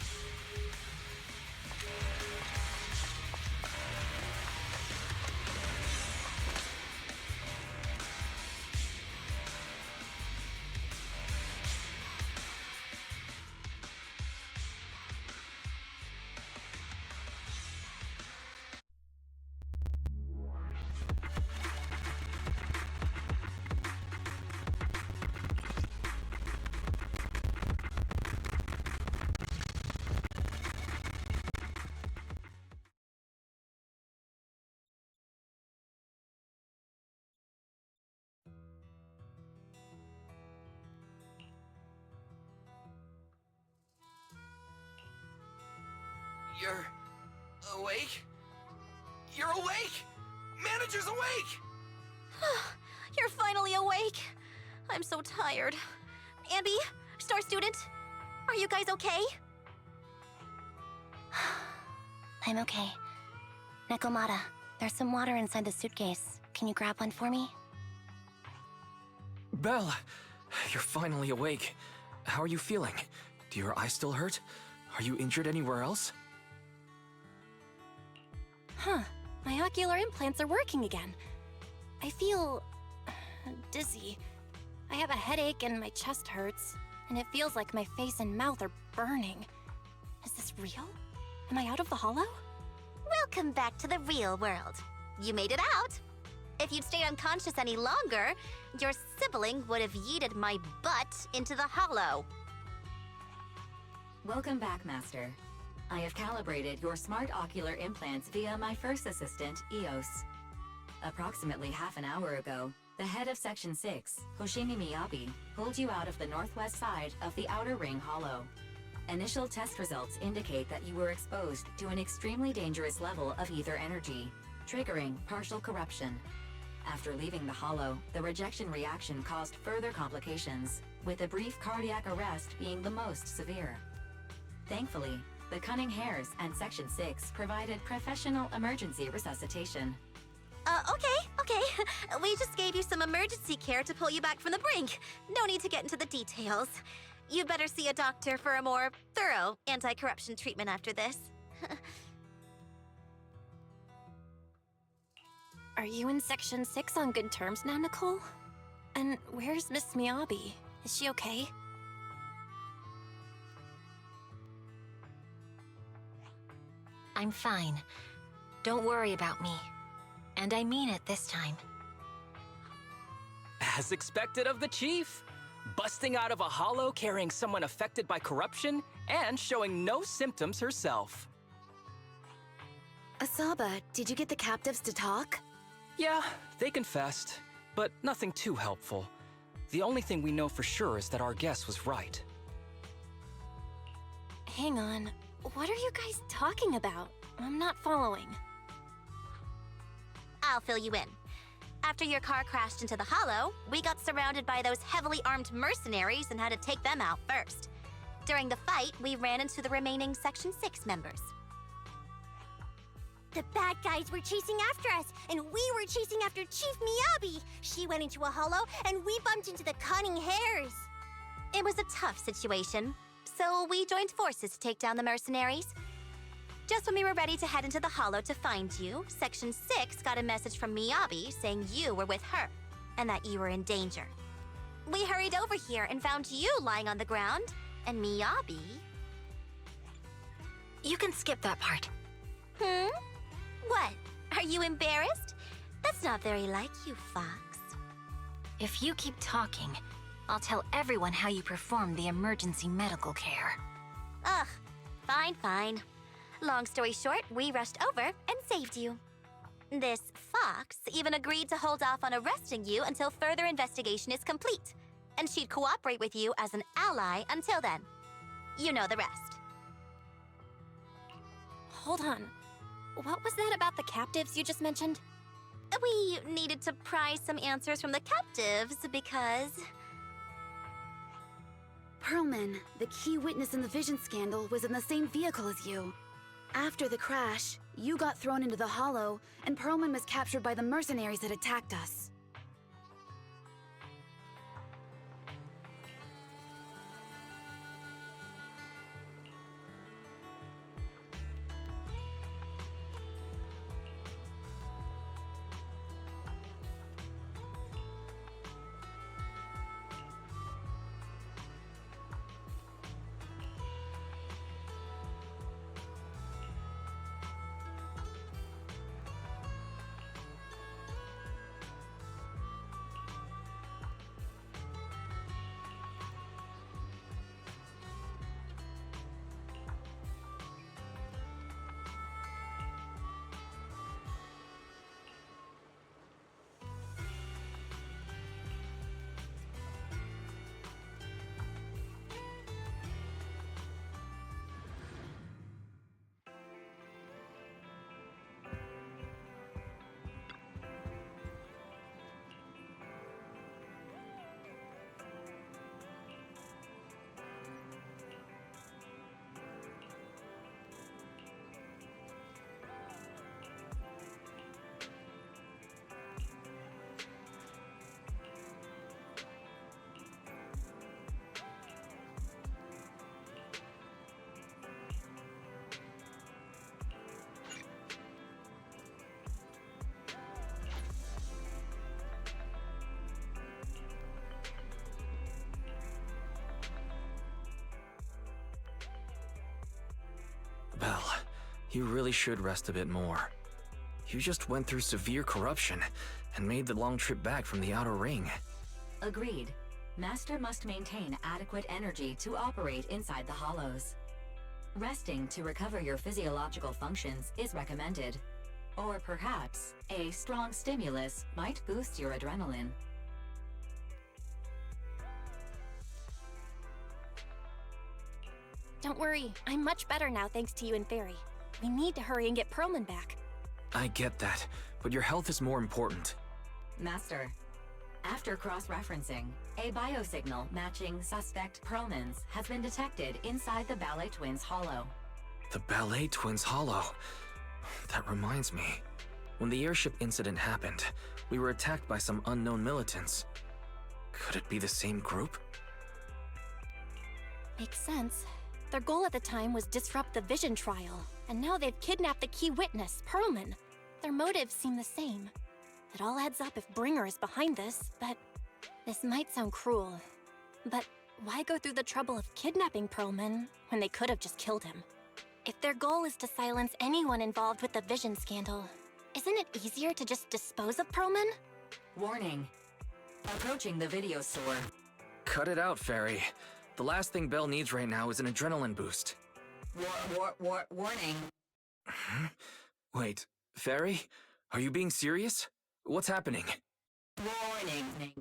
You're awake? You're awake! Manager's awake! You're finally awake. I'm so tired. Ambi, Star Student, are you guys okay? I'm okay. Nekomata, there's some water inside the suitcase. Can you grab one for me? Belle, you're finally awake. How are you feeling? Do your eyes still hurt? Are you injured anywhere else? Huh. My ocular implants are working again. I feel dizzy. I have a headache and my chest hurts, and it feels like my face and mouth are burning. Is this real? Am I out of the hollow? Welcome back to the real world. You made it out. If you'd stayed unconscious any longer, your sibling would have yeeted my butt into the hollow. Welcome back, Master. I have calibrated your smart ocular implants via my first assistant, EOS. Approximately half an hour ago, the head of Section 6, Hoshimi Miyabis, pulled you out of the northwest side of the Outer Ring Hollow. Initial test results indicate that you were exposed to an extremely dangerous level of ether energy, triggering partial corruption. After leaving the Hollow, the rejection reaction caused further complications, with a brief cardiac arrest being the most severe. Thankfully, the Cunning Hares and Section 6 provided professional emergency resuscitation. Okay. We just gave you some emergency care to pull you back from the brink. No need to get into the details. You better see a doctor for a more thorough anti-corruption treatment after this. Are you in Section 6 on good terms now, Nicole? And where's Miss Miyabis? Is she okay? I'm fine. Don't worry about me. And I mean it this time. As expected of the Chief. Busting out of a hollow carrying someone affected by corruption and showing no symptoms herself. Asaba, did you get the captives to talk? Yeah, they confessed, but nothing too helpful. The only thing we know for sure is that our guess was right. Hang on. What are you guys talking about? I'm not following. I'll fill you in. After your car crashed into the hollow, we got surrounded by those heavily armed mercenaries and had to take them out first. During the fight, we ran into the remaining Section 6 members. The bad guys were chasing after us, and we were chasing after Chief Miyabis. She went into a hollow, and we bumped into the Cunning Hares. It was a tough situation, So we joined forces to take down the mercenaries. Just when we were ready to head into the Hollow to find you, Section 6 got a message from Miyabis saying you were with her, and that you were in danger. We hurried over here and found you lying on the ground, and Miyabi... You can skip that part. What? Are you embarrassed? That's not very like you, Fox. If you keep talking, I'll tell everyone how you performed the emergency medical care. Ugh, fine. Long story short, we rushed over and saved you. This Fox even agreed to hold off on arresting you until further investigation is complete, and she'd cooperate with you as an ally until then. You know the rest. Hold on. What was that about the captives you just mentioned? We needed to pry some answers from the captives because... Perlman, the key witness in the Vision scandal, was in the same vehicle as you. After the crash, you got thrown into the Hollow, and Perlman was captured by the mercenaries that attacked us. Belle, you really should rest a bit more. You just went through severe corruption and made the long trip back from the Outer Ring. Agreed. Master must maintain adequate energy to operate inside the hollows. Resting to recover your physiological functions is recommended. Or perhaps, a strong stimulus might boost your adrenaline. Don't worry, I'm much better now thanks to you and Fairy. We need to hurry and get Perlman back. I get that, but your health is more important. Master, after cross-referencing, a biosignal matching suspect Perlman's has been detected inside the Ballet Twins Hollow. The Ballet Twins Hollow. That reminds me. When the airship incident happened, we were attacked by some unknown militants. Could it be the same group? Makes sense. Their goal at the time was disrupt the Vision trial, and now they've kidnapped the key witness, Perlman. Their motives seem the same. It all adds up if Bringer is behind this, but this might sound cruel. But why go through the trouble of kidnapping Perlman when they could have just killed him? If their goal is to silence anyone involved with the Vision scandal, isn't it easier to just dispose of Perlman? Warning. Approaching the video store. Cut it out, Fairy. The last thing Belle needs right now is an adrenaline boost. Warning. Wait, Fairy? Are you being serious? What's happening? Warning.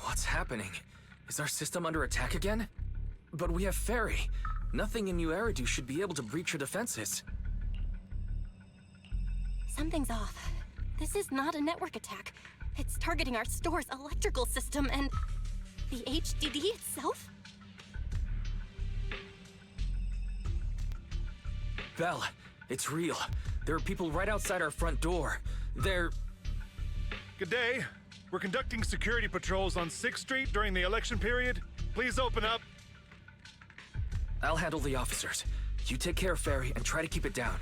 What's happening? Is our system under attack again? But we have Fairy. Nothing in New Eridu should be able to breach her defenses. Something's off. This is not a network attack. It's targeting our store's electrical system and the HDD itself? Belle, it's real. There are people right outside our front door. They're... Good day. We're conducting security patrols on 6th Street during the election period. Please open up. I'll handle the officers. You take care of Ferry and try to keep it down.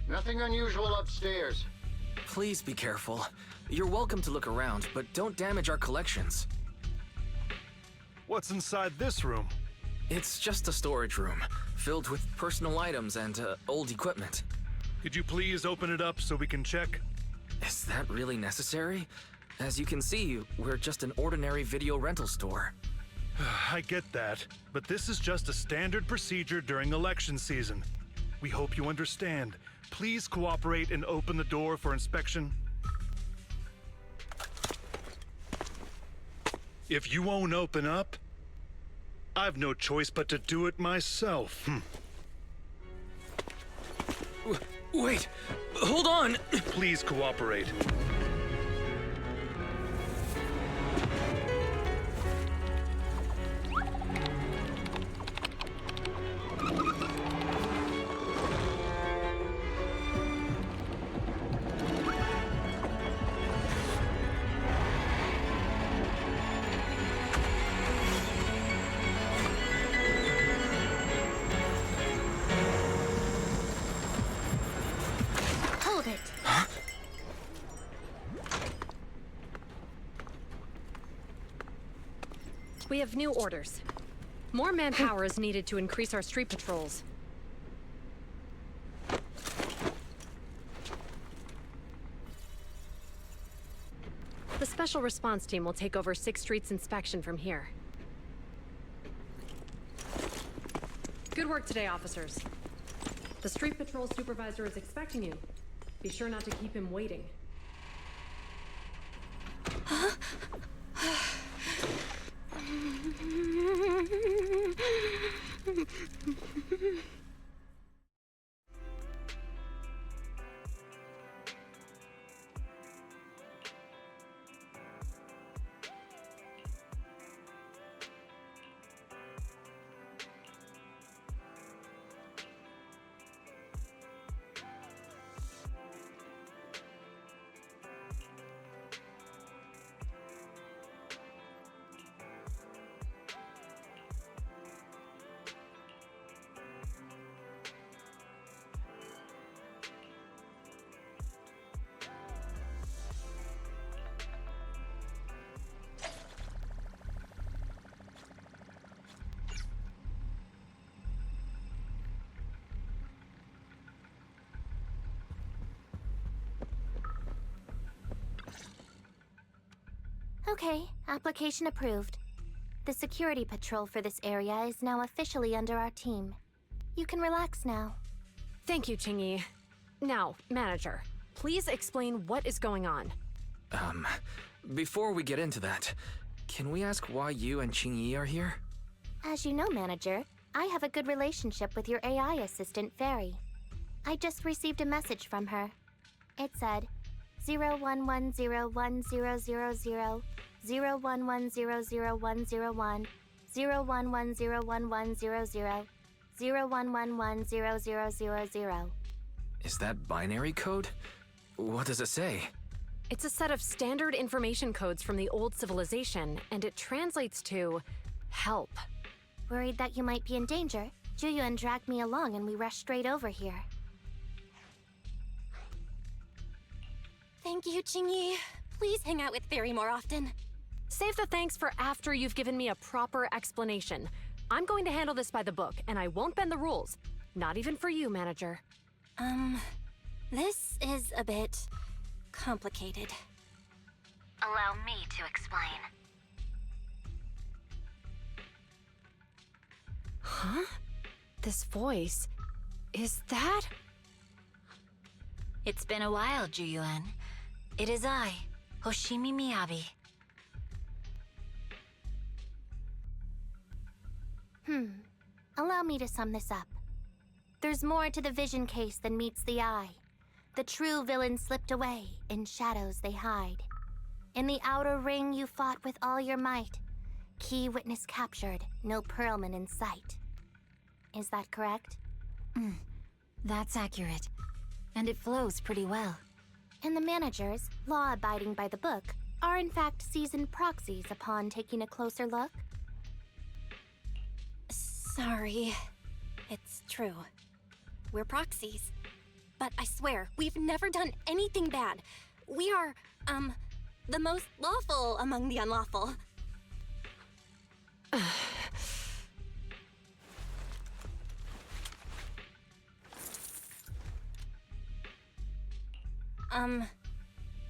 Nothing unusual upstairs. Please be careful. You're welcome to look around, but don't damage our collections. What's inside this room? It's just a storage room, filled with personal items and old equipment. Could you please open it up so we can check? Is that really necessary? As you can see, we're just an ordinary video rental store. I get that, but this is just a standard procedure during election season. We hope you understand. Please cooperate and open the door for inspection. If you won't open up, I've no choice but to do it myself. Wait, hold on! Please cooperate. Hold it. We have new orders. More manpower is needed to increase our street patrols. The Special Response Team will take over 6th Street's inspection from here. Good work today, officers. The Street Patrol Supervisor is expecting you. Be sure not to keep him waiting. Okay, application approved. The security patrol for this area is now officially under our team. You can relax now. Thank you, Qingyi. Now, Manager, please explain what is going on. Before we get into that, can we ask why you and Qingyi are here? As you know, Manager, I have a good relationship with your AI assistant, Fairy. I just received a message from her. It said, 01101000, 01100101, 01101100, 01110000. Is that binary code? What does it say? It's a set of standard information codes from the old civilization, and it translates to help. Worried that you might be in danger, Juyuan dragged me along and we rushed straight over here. Thank you, Qingyi. Please hang out with Fairy more often. Save the thanks for after you've given me a proper explanation. I'm going to handle this by the book, and I won't bend the rules. Not even for you, Manager. This is a bit complicated. Allow me to explain. Huh? This voice... is that... It's been a while, Juyuan. It is I, Hoshimi Miyabi. Allow me to sum this up. There's more to the vision case than meets the eye. The true villain slipped away, in shadows they hide. In the outer ring you fought with all your might. Key witness captured, no Pearlman in sight. Is that correct? That's accurate. And it flows pretty well. And the managers, law abiding by the book, are in fact seasoned proxies upon taking a closer look? Sorry. It's true. We're proxies. But I swear, we've never done anything bad. We are, the most lawful among the unlawful.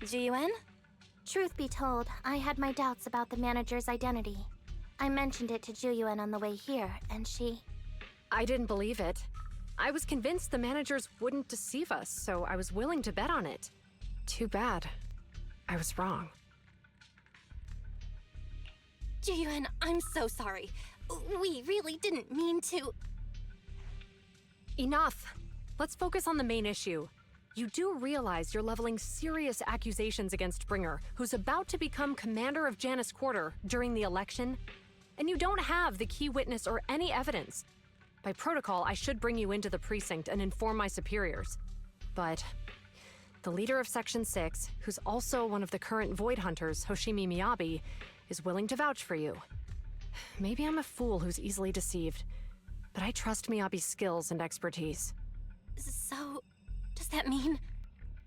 Ji-Yuan? Truth be told, I had my doubts about the manager's identity. I mentioned it to Ji-Yuan on the way here, and she... I didn't believe it. I was convinced the managers wouldn't deceive us, so I was willing to bet on it. Too bad. I was wrong. Ji-Yuan, I'm so sorry. We really didn't mean to... Enough! Let's focus on the main issue. You do realize you're leveling serious accusations against Bringer, who's about to become commander of Janus Quarter during the election? And you don't have the key witness or any evidence. By protocol, I should bring you into the precinct and inform my superiors. But the leader of Section 6, who's also one of the current Void Hunters, Hoshimi Miyabi, is willing to vouch for you. Maybe I'm a fool who's easily deceived, but I trust Miyabi's skills and expertise. So, does that mean...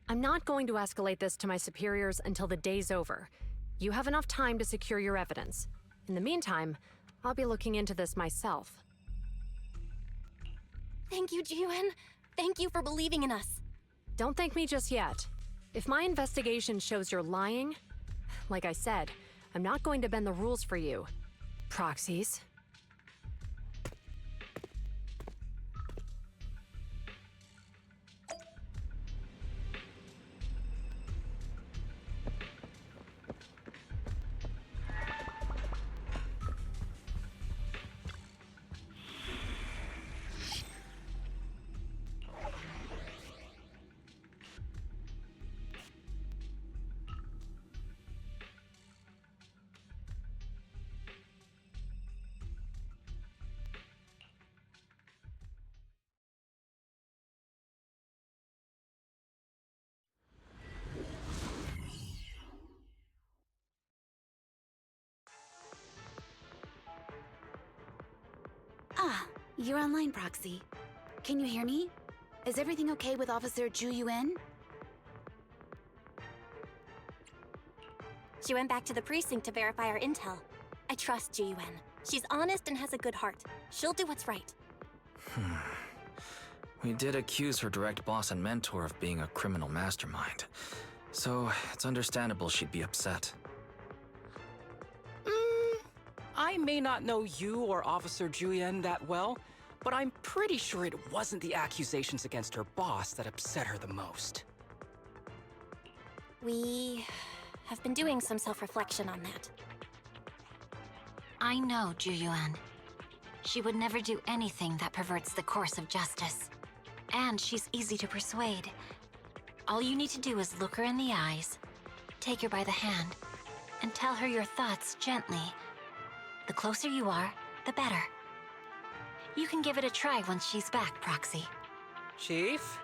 I'm not going to escalate this to my superiors until the day's over. You have enough time to secure your evidence. In the meantime, I'll be looking into this myself. Thank you, Ji-Yuan. Thank you for believing in us. Don't thank me just yet. If my investigation shows you're lying, like I said, I'm not going to bend the rules for you. Proxies. Ah, you're online, Proxy. Can you hear me? Is everything okay with Officer Ji-Yuan? She went back to the precinct to verify our intel. I trust Ji-Yuan. She's honest and has a good heart. She'll do what's right. We did accuse her direct boss and mentor of being a criminal mastermind. So, it's understandable she'd be upset. I may not know you or Officer Ji-Yuan that well, but I'm pretty sure it wasn't the accusations against her boss that upset her the most. We have been doing some self-reflection on that. I know Ji-Yuan. She would never do anything that perverts the course of justice. And she's easy to persuade. All you need to do is look her in the eyes, take her by the hand, and tell her your thoughts gently. The closer you are, the better. You can give it a try once she's back, Proxy. Chief?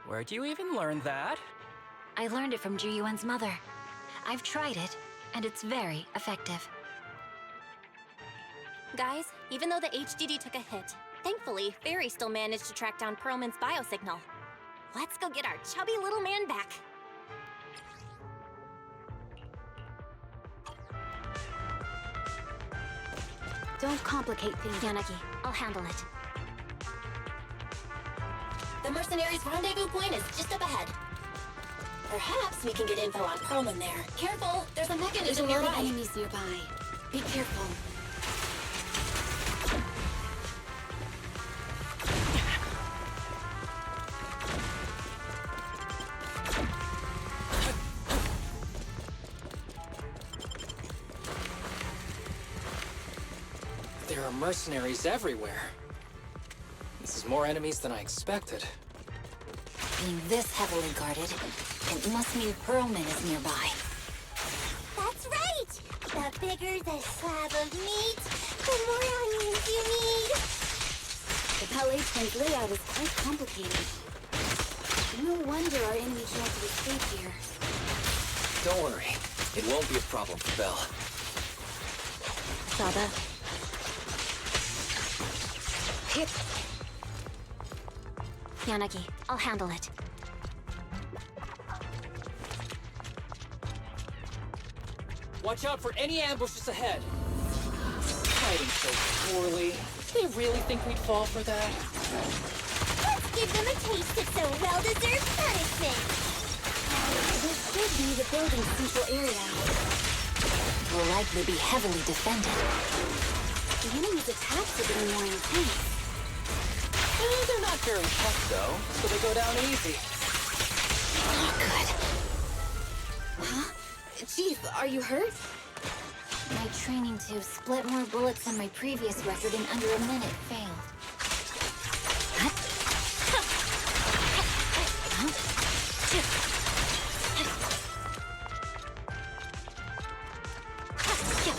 Where'd you even learn that? I learned it from Ji-Yuan's mother. I've tried it, and it's very effective. Guys, even though the HDD took a hit, thankfully, Fairy still managed to track down Perlman's biosignal. Let's go get our chubby little man back. Don't complicate things. Yanagi, I'll handle it. The mercenaries' rendezvous point is just up ahead. Perhaps we can get info on Perlman there. Careful, there's a mechanism There's a lot nearby. of enemies nearby. Be careful. There are mercenaries everywhere. This is more enemies than I expected. Being this heavily guarded, it must mean Perlman is nearby. That's right! The bigger the slab of meat, the more onions you need. The LA Twin's layout is quite complicated. No wonder our enemy tried to escape here. Don't worry. It won't be a problem for Belle. Saw that. Hit. Yanagi, I'll handle it. Watch out for any ambushes ahead. Fighting so poorly. They really think we'd fall for that? Let's give them a taste of some well-deserved punishment. This should be the building's central area. It will likely be heavily defended. The enemy's attacks are getting more intense. They're not very tough, though, so they go down easy. Not good. Huh? Chief, are you hurt? My training to split more bullets than my previous record in under a minute failed.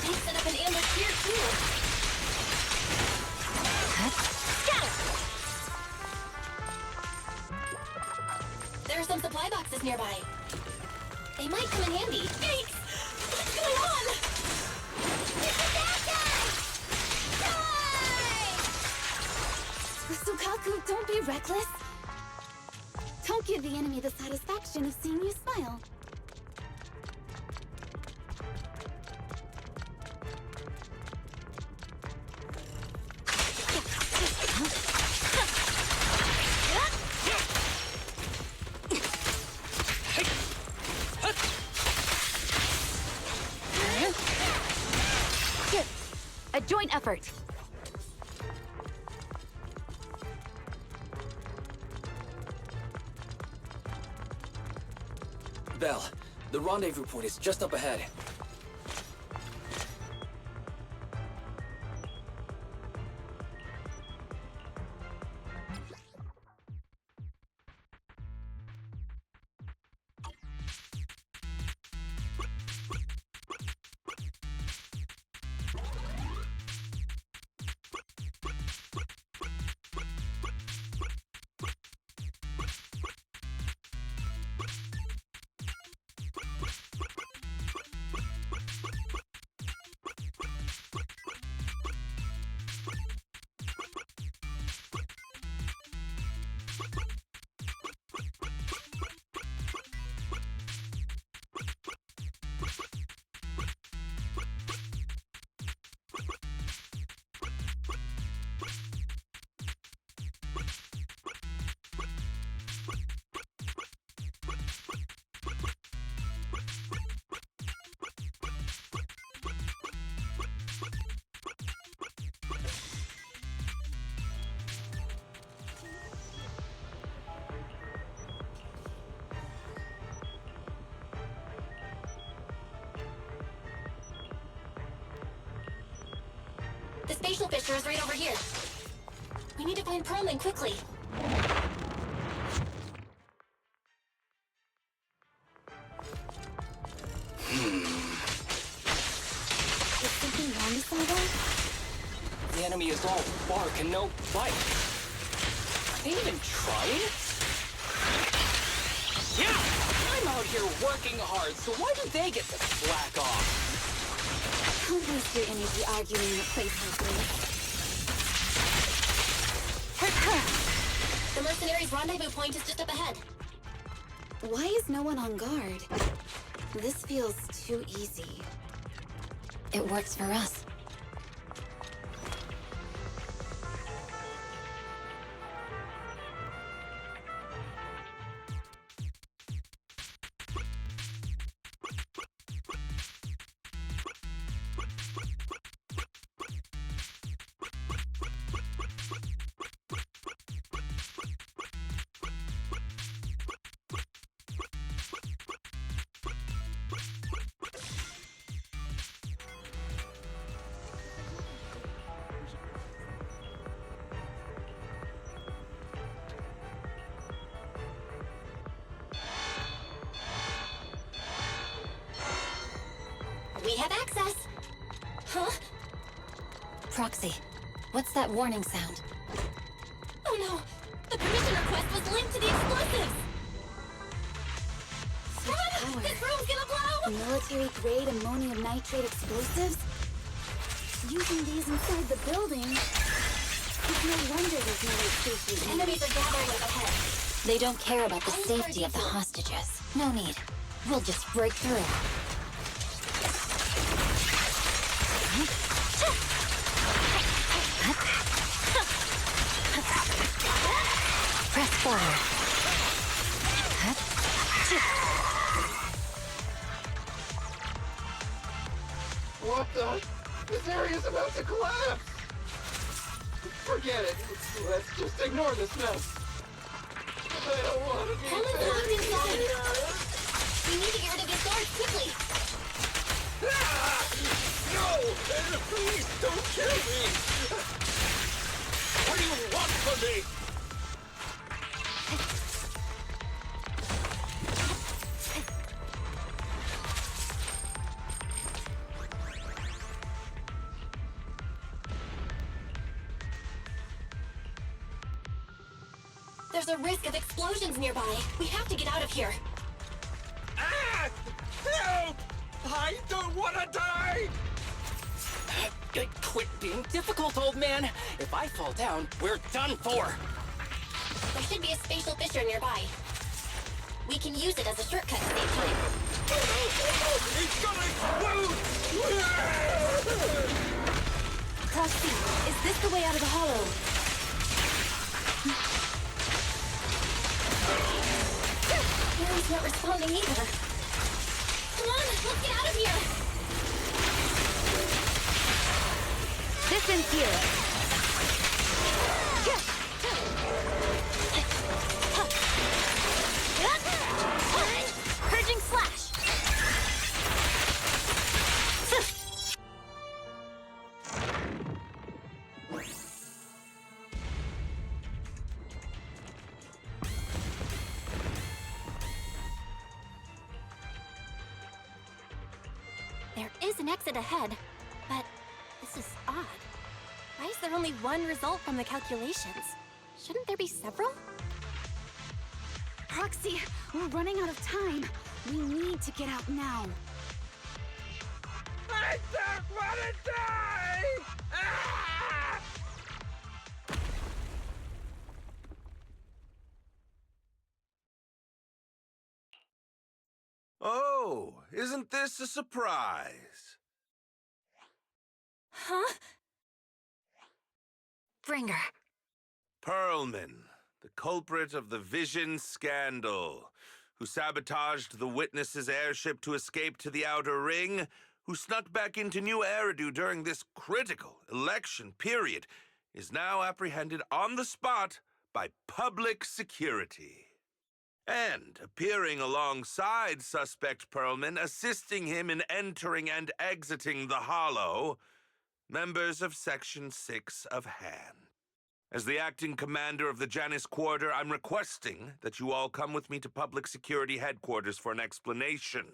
They set up an ambush here, too. There are some supply boxes nearby. They might come in handy. Yikes! What's going on? It's a bad guy! Die! Sukaku, don't be reckless. Don't give the enemy the satisfaction of seeing you smile. A joint effort. Belle, the rendezvous point is just up ahead. The spatial picture is right over here. We need to find Perlman quickly. Is something wrong with Saga? The enemy is all bark and no bite. Are they even trying? Yeah! I'm out here working hard, so why do they get to slack off? Don't waste your energy arguing the place The mercenaries' rendezvous point is just up ahead. Why is no one on guard? This feels too easy. It works for us. We have access. Huh? Proxy, what's that warning sound? mission request was linked to the explosives! Run! This room's gonna blow! Military-grade ammonium nitrate explosives? Using these inside the building? It's no wonder there's no escape. Enemies are gathering up ahead. They don't care about the safety of the hostages. No need. We'll just break through. Press forward. What the? This area's about to collapse! Forget it. Let's just ignore this mess. I don't want to be Helen's locked inside! We need to get rid of these guards quickly! No! Please don't kill me! What do you want from me? There's a risk of explosions nearby. We have to get out of here. Ah! Help! I don't want to die! Quit being difficult, old man. If I fall down, we're done for. There should be a spatial fissure nearby. We can use it as a shortcut to save time. It's gonna explode! Proxy, is this the way out of the hollow? Harry's not responding either. Come on, let's get out of here! This ends here. Purging slash! There is an exit ahead, but this is odd. Why is there only one result from the calculations? Shouldn't there be several? Proxy, we're running out of time. We need to get out now. I don't want to die! Ah! Oh, isn't this a surprise? Huh? Bringer. Perlman, the culprit of the Vision scandal, who sabotaged the Witness's airship to escape to the Outer Ring, who snuck back into New Eridu during this critical election period, is now apprehended on the spot by public security. And appearing alongside suspect Perlman, assisting him in entering and exiting the Hollow, members of Section 6 of Han. As the acting commander of the Janus Quarter, I'm requesting that you all come with me to Public Security Headquarters for an explanation.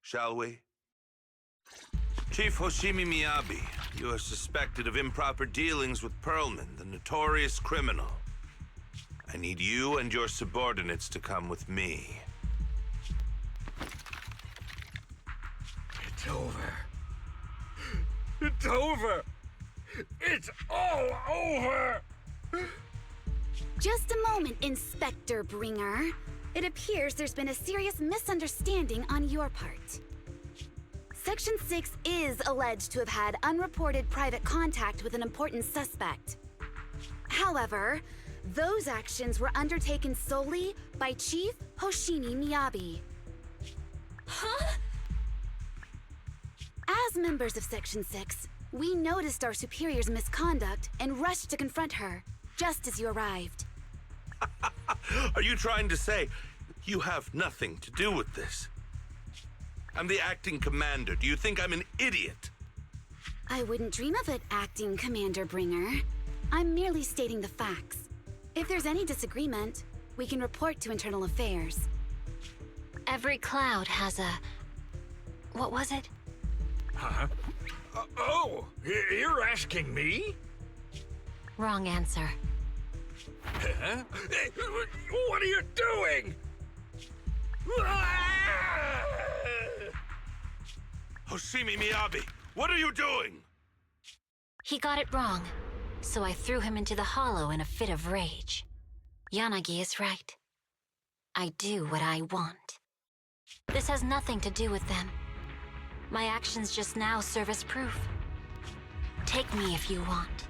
Shall we? Chief Hoshimi Miyabi, you are suspected of improper dealings with Perlman, the notorious criminal. I need you and your subordinates to come with me. It's over. It's over! It's all over! Just a moment, Inspector Bringer. It appears there's been a serious misunderstanding on your part. Section 6 is alleged to have had unreported private contact with an important suspect. However, those actions were undertaken solely by Chief Hoshimi Miyabi. Huh? As members of Section 6, we noticed our superior's misconduct and rushed to confront her, just as you arrived. Are you trying to say you have nothing to do with this? I'm the acting commander. Do you think I'm an idiot? I wouldn't dream of it, Acting Commander Bringer. I'm merely stating the facts. If there's any disagreement, we can report to Internal Affairs. Every cloud has a... what was it? Huh? You're asking me? Wrong answer. Huh? What are you doing? Hoshimi Miyabi, what are you doing? He got it wrong, so I threw him into the hollow in a fit of rage. Yanagi is right. I do what I want. This has nothing to do with them. My actions just now serve as proof. Take me if you want.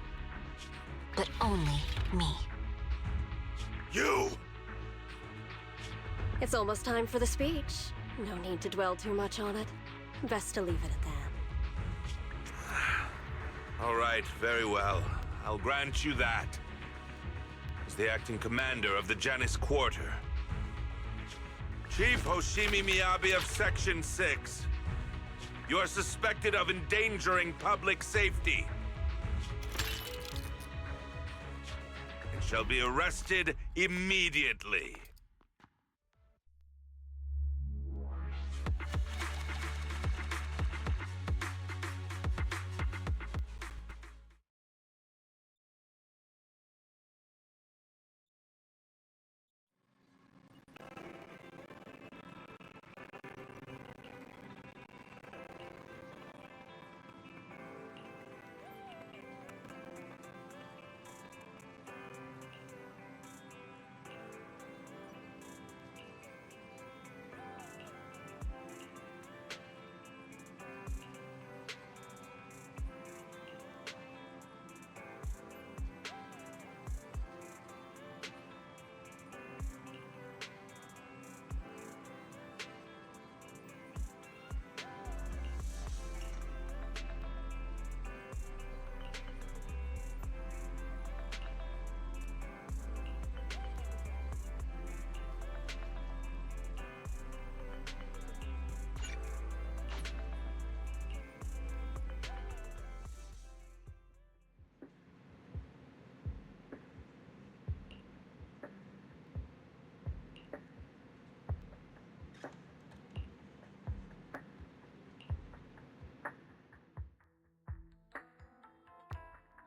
But only me. You! It's almost time for the speech. No need to dwell too much on it. Best to leave it at that. All right, very well. I'll grant you that. As the acting commander of the Janus Quarter, Chief Hoshimi Miyabi of Section 6, you are suspected of endangering public safety and shall be arrested immediately.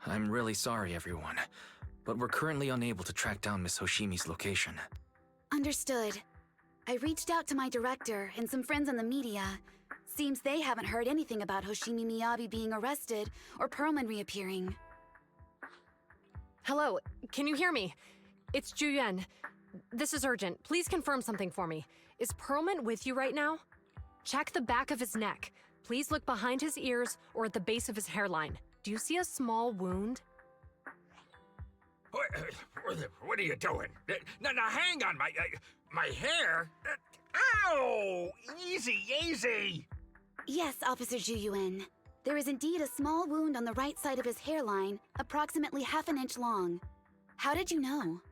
I'm really sorry, everyone, but we're currently unable to track down Miss Hoshimi's location. Understood. I reached out to my director and some friends in the media. Seems they haven't heard anything about Hoshimi Miyabi being arrested or Perlman reappearing. Hello, can you hear me? It's Juyuan. This is urgent. Please confirm something for me. Is Perlman with you right now? Check the back of his neck. Please look behind his ears or at the base of his hairline. Do you see a small wound? What are you doing? Now, hang on, my hair? Ow! Easy, easy! Yes, Officer Juyuan. There is indeed a small wound on the right side of his hairline, approximately half an inch long. How did you know?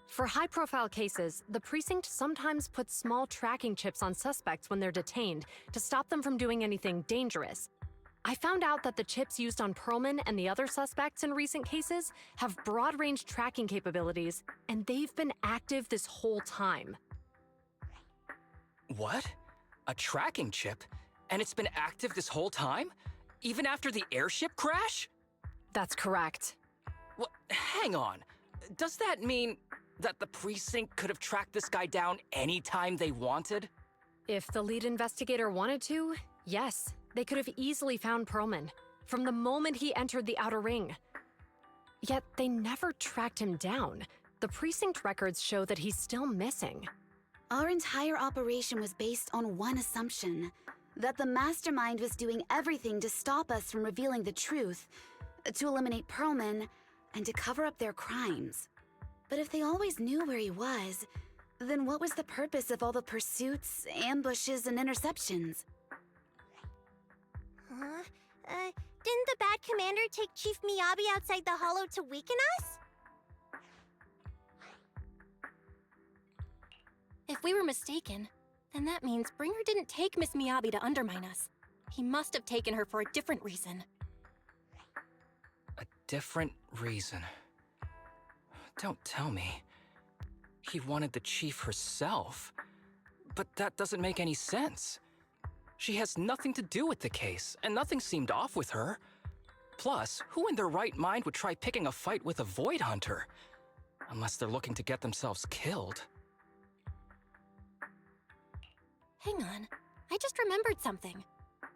For high-profile cases, the precinct sometimes puts small tracking chips on suspects when they're detained to stop them from doing anything dangerous. I found out that the chips used on Perlman and the other suspects in recent cases have broad-range tracking capabilities, and they've been active this whole time. What? A tracking chip? And it's been active this whole time? Even after the airship crash? That's correct. What? Hang on. Does that mean that the precinct could have tracked this guy down anytime they wanted? If the lead investigator wanted to, yes. They could have easily found Perlman from the moment he entered the outer ring. Yet they never tracked him down. The precinct records show that he's still missing. Our entire operation was based on one assumption, that the mastermind was doing everything to stop us from revealing the truth, to eliminate Perlman, and to cover up their crimes. But if they always knew where he was, then what was the purpose of all the pursuits, ambushes, and interceptions? Didn't the bad commander take Chief Miyabi outside the hollow to weaken us? If we were mistaken, then that means Bringer didn't take Miss Miyabi to undermine us. He must have taken her for a different reason. A different reason? Don't tell me. He wanted the chief herself. But that doesn't make any sense. She has nothing to do with the case, and nothing seemed off with her. Plus, who in their right mind would try picking a fight with a Void Hunter? Unless they're looking to get themselves killed. Hang on. I just remembered something.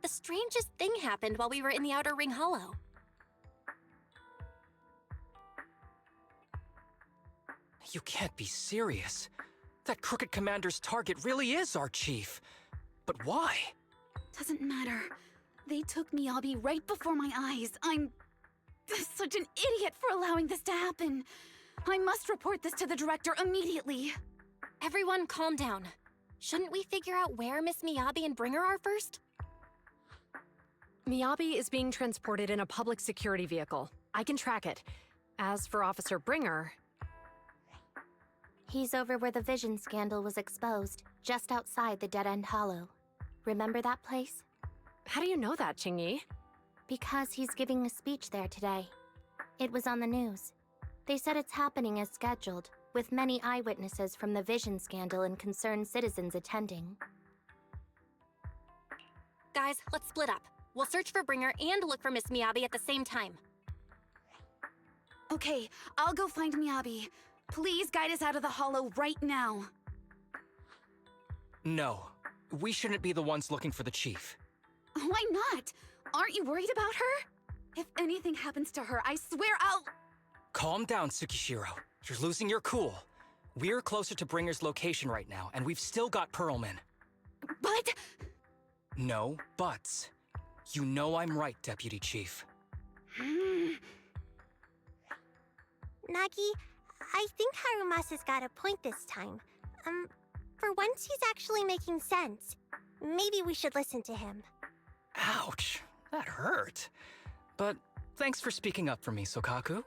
The strangest thing happened while we were in the Outer Ring Hollow. You can't be serious. That crooked commander's target really is our chief. But why? Doesn't matter. They took Miyabi right before my eyes. I'm such an idiot for allowing this to happen. I must report this to the director immediately. Everyone calm down. Shouldn't we figure out where Miss Miyabi and Bringer are first? Miyabi is being transported in a public security vehicle. I can track it. As for Officer Bringer... He's over where the vision scandal was exposed, just outside the Dead End Hollow. Remember that place? How do you know that, Qingyi? Because he's giving a speech there today. It was on the news. They said it's happening as scheduled, with many eyewitnesses from the vision scandal and concerned citizens attending. Guys, let's split up. We'll search for Bringer and look for Miss Miyabi at the same time. Okay, I'll go find Miyabi. Please guide us out of the hollow right now. No. We shouldn't be the ones looking for the chief. Why not? Aren't you worried about her? If anything happens to her, I swear I'll... Calm down, Tsukishiro. You're losing your cool. We're closer to Bringer's location right now, and we've still got Pearlman. But... No buts. You know I'm right, Deputy Chief. Nagi, I think Harumasa's got a point this time. For once he's actually making sense. Maybe we should listen to him. Ouch, that hurt. But thanks for speaking up for me, Sokaku.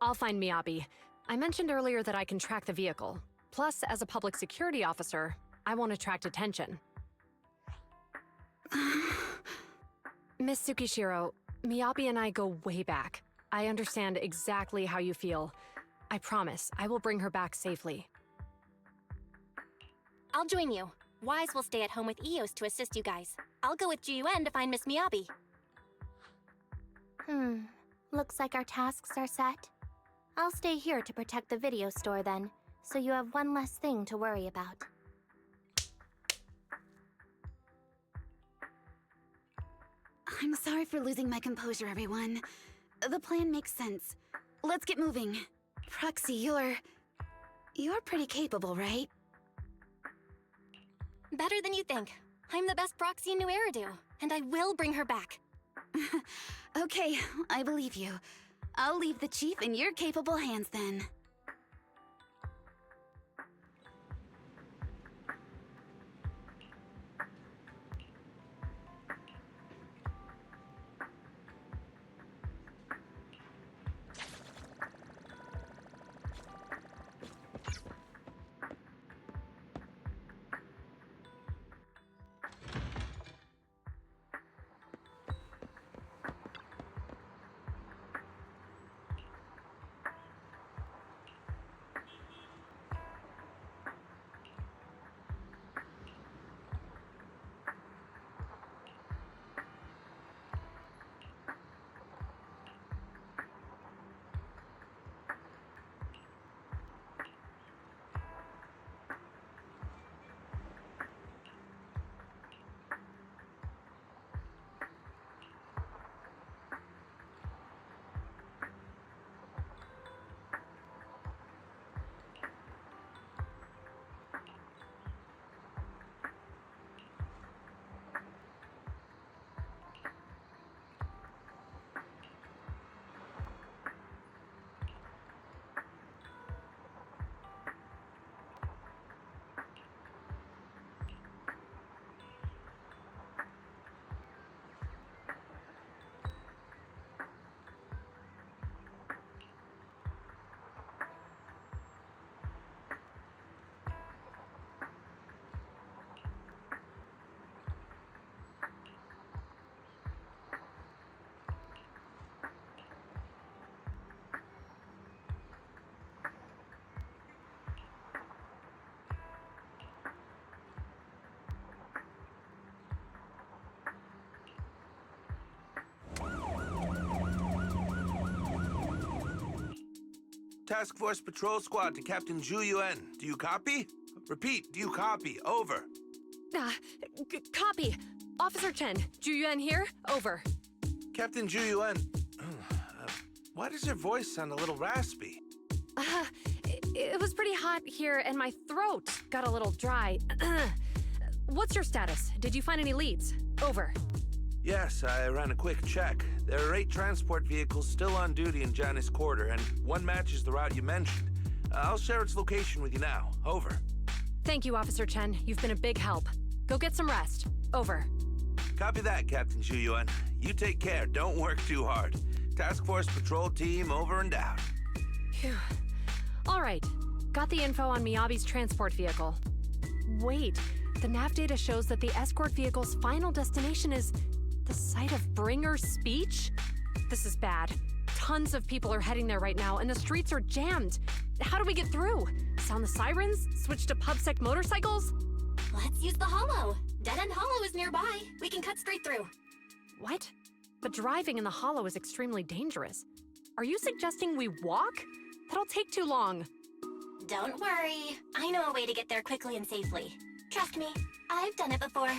I'll find Miyabi. I mentioned earlier that I can track the vehicle. Plus, as a public security officer, I won't attract attention. Miss Tsukishiro, Miyabi and I go way back. I understand exactly how you feel. I promise, I will bring her back safely. I'll join you. Wise will stay at home with Eos to assist you guys. I'll go with GUN to find Miss Miyabi. Looks like our tasks are set. I'll stay here to protect the video store then, so you have one less thing to worry about. I'm sorry for losing my composure, everyone. The plan makes sense. Let's get moving. Proxy, you're pretty capable, right? Better than you think. I'm the best proxy in New Eridu, and I will bring her back. Okay, I believe you. I'll leave the chief in your capable hands then. Task Force Patrol Squad to Captain Zhu Yuan. Do you copy? Repeat, do you copy? Over. Copy. Officer Chen, Zhu Yuan here. Over. Captain Zhu Yuan, why does your voice sound a little raspy? It was pretty hot here, and my throat got a little dry. What's your status? Did you find any leads? Over. Yes, I ran a quick check. There are 8 transport vehicles still on duty in Janus Quarter, and one matches the route you mentioned. I'll share its location with you now. Over. Thank you, Officer Chen. You've been a big help. Go get some rest. Over. Copy that, Captain Zhu Yuan. You take care. Don't work too hard. Task Force Patrol Team over and out. Phew. All right. Got the info on Miyabis transport vehicle. Wait, the nav data shows that the escort vehicle's final destination is the site of Bringer's speech? This is bad. Tons of people are heading there right now, and the streets are jammed. How do we get through? Sound the sirens? Switch to PubSec motorcycles? Let's use the hollow. Dead End Hollow is nearby. We can cut straight through. What? But driving in the hollow is extremely dangerous. Are you suggesting we walk? That'll take too long. Don't worry. I know a way to get there quickly and safely. Trust me, I've done it before.